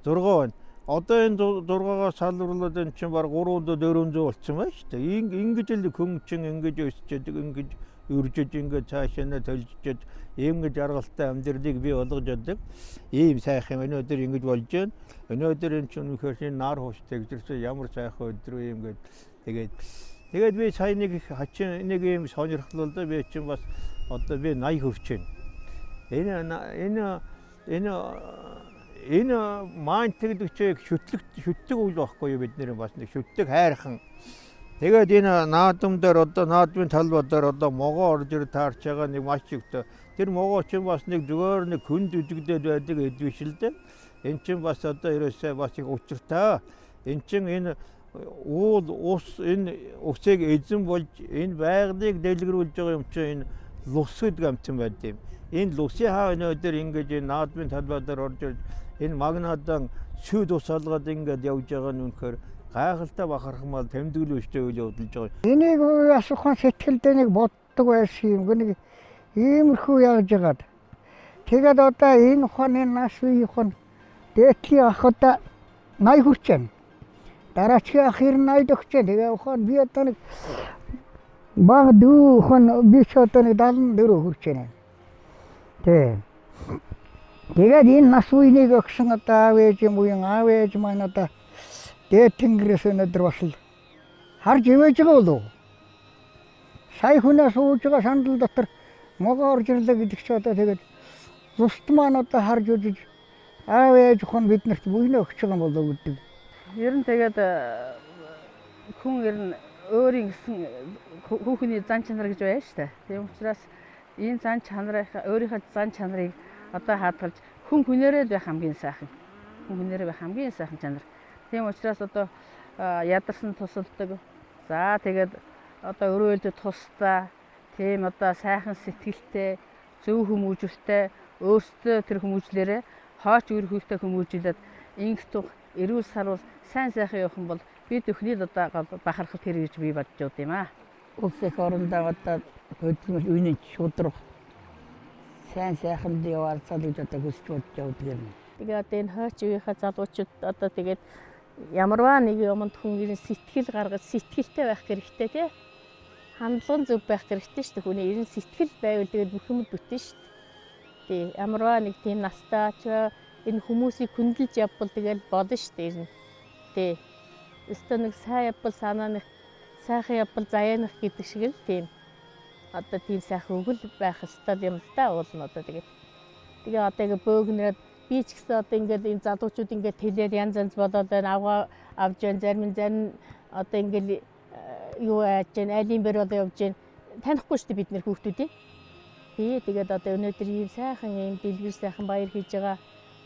6 байна. Одоо энэ 6-аас салбарлаад энэ чинь баг 300-400 болцсон байна шүү дээ. Ингэж л хүн чинь ингэж өсчээд ингэж үржиж ингэж цаашаа төлжиж ингэж аргалтай амьдралыг бий болгож яадаг. Ийм сайхан өнөөдөр ингэж болж байна. Өнөөдөр энэ чинь үнэхээр нар хууштай гэдэрсэн ямар сайхан өдөр юм гээд тэгээд би сая нэг хачин нэг ийм сонирхол да би чинь бас одоо би 80 хүрч байна. Энэ маань тэгдэг шүтлэг үйл байхгүй юу бид нэр бас нэг шүтлэг хайрхан. Тэгээд энэ наадам дээр одоо наадмын талбай дээр одоо могоо орж ир таарч байгаа нэг маш ихтэй. Тэр могоо чинь бас нэг зүгээр нэг хүнд үдэгдээд байдаг эдвиш л дээ. Эн чинь бас одоо ерөөсөө бас их учиртай. Эн чинь энэ уул ус энэ усыг эзэн болж энэ байгалыг дэлгэрүүлж байгаа юм чинь энэ лус гэдэг амтсан байд юм. Энэ лусын хаа өнөөдөр ингэж энэ наадмын талбай дээр орж ир энэ магнадан шүд ус алгаад ингэж явж байгаа нь үнэхээр гайхалтай бахархмал тэмдэглэвчтэй үйл явдалж байгаа. Энийг асуухан сэтгэлдээ нэг боддог байсан юм. Нэг иймэрхүү явж байгаад. Тэгээд одоо энэ ухааны нас үеийн ухаан дээдлийн ах одоо 80 хүрч байна. Дараагийн ах 90 өгч байна. Тэгээ ухаан би одоо нэг баг дүү ухаан би ч одоо нэг 74 хүрч байна. Тэгээд энэ нас үеийг өгсөн одоо аав ээж маань одоо дээд тэнгэрээс өнөдөр бас л харж ивэж байгаа болов. Сая хүнээс ууж байгаа сандал дотор могоо орж ирлээ гэдэг чи одоо тэгээд зуст маань одоо харж үзэж аав ээж хүн биднэрт бүхнээ өгч байгаа болов гэдэг. Ер нь тэгээд хүн ер нь өөрийн гэсэн хүүхний зан чанар гэж байна шүү дээ. Тийм учраас энэ зан чанарыг өөрийнхөө зан чанарыг одоо хадгалж хүн хүнээрээ байх хамгийн сайхан. Хүн хүнээрээ байх хамгийн сайхан чанар. Тийм учраас одоо ядарсан тусалдаг. За тэгээд одоо өрөөлдөд тусдаа тийм одоо сайхан сэтгэлтэй, зөв хүмүүжүүлтэй, өөрсдөө тэр хүмүүжлээрээ хооч үр хөвгтэй хүмүүжүүлээд ингэх тух эрүүл сарвал сайн сайхан явах юм бол бид өхний одоо бахархах хэрэг гэж би бодож байгаа юм аа. Улс их орондоо одоо хөдөлмөр үний шудрах сайн сайханд яваарцаа гэж одоо хүсч бодож явдаг юм. Тэгээ одоо энэ хойч үеийнхаа залуучууд одоо тэгээд ямарваа нэг юмд хүн сэтгэл гаргаж сэтгэлтэй байх хэрэгтэй тий. Хандлага зөв байх хэрэгтэй шүү дээ. Хүний ерэн сэтгэл байвал тэгээд бүх юм бүтэн шүү дээ. Тий. Ямарваа нэг тийм настай ч энэ хүмүүсийг хүндэлж явбал тэгээд бодно шүү дээ ерэн. Тий. Өстө нэг сайн явбал санаа нэг сайхан явбал заяанах гэдэг шиг л тийм. Одоо тийм сайхан өгөл байх ёстой юм л да уулна одоо тэгээд. Тэгээ одоо ингэ бөөгнөөд би ч гэсэн одоо ингээд энэ залуучууд ингээд тэлээд янз янз болоод байна. Авгаа авж байна. Зарим одоо ингээд юу яаж जैन айлын бэр болоо явж जैन танихгүй шүү дээ бид нэр хүүхдүүдээ. Би тэгээд одоо өнөөдөр ийм сайхан ийм дэлгэр сайхан баяр хийж байгаа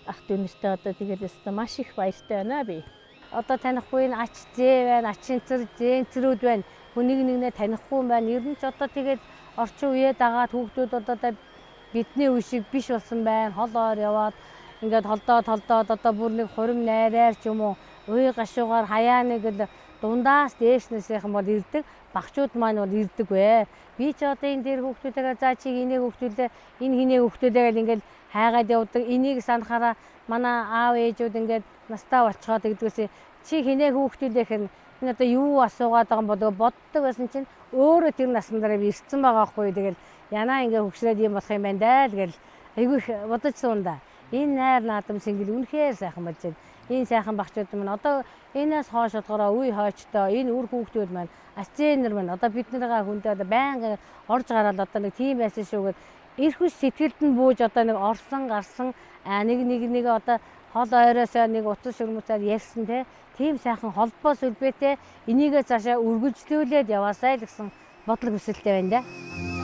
ах дүүнэртэй одоо тэгээд өстө маш их баяртай байна би. Одоо танихгүй энэ ач зээ байна, ачин цэр зэнцрүүд байна. Хүнийг нэгнээ танихгүй юм байна. Ер нь ч одоо тэгээд орчин үеэ дагаад хүүхдүүд одоо бидний үе шиг биш болсон байна. Холоор яваад ингээд холдоод одоо бүр нэг хурим найраар ч юм уу уй гашуугаар хаяа нэг л дундаас дээшнээсийнхэн бол ирдэг. Багчууд маань бол ирдэг вэ. Би ч одоо энэ дээр хүүхдүүдээ заа чи энийг хүүхдүүдээ энэ хинээ хүүхдүүдээ гэл ингээд хайгаад явдаг. Энийг санахаараа манай аав ээжүүд ингээд настаа болцоход гэдгээс чи хинээ хүүхдүүдээ хэн энэ одоо юу асуугаад байгаа юм болоо боддог байсан чинь өөрөө тэр насны дараа би ирсэн байгаа хгүй. Тэгэл янаа ингээ хөвгшрээд юм болох юм байна даа л гэл айгүй их бодож суунда. Энэ найр наадам сэнгэл үнэхээр сайхан болж байна. Энэ сайхан багчууд маань одоо энээс хойш бодгороо үе хойчтой энэ үр хүүхдүүд маань аценэр маань одоо биднийгээ хүндээ одоо байнга орж гараад одоо нэг тийм байсан шүүгээд эрх хүч сэтгэлд нь бууж одоо нэг орсон гарсан нэг одоо хол ойроосоо нэг утас шүрмүцаад ярьсан тийм сайхан холбоо сүлбэтэй энийгээ цаашаа үргэлжлүүлээд яваасай л гэсэн бодлого хүсэлтэй байна да.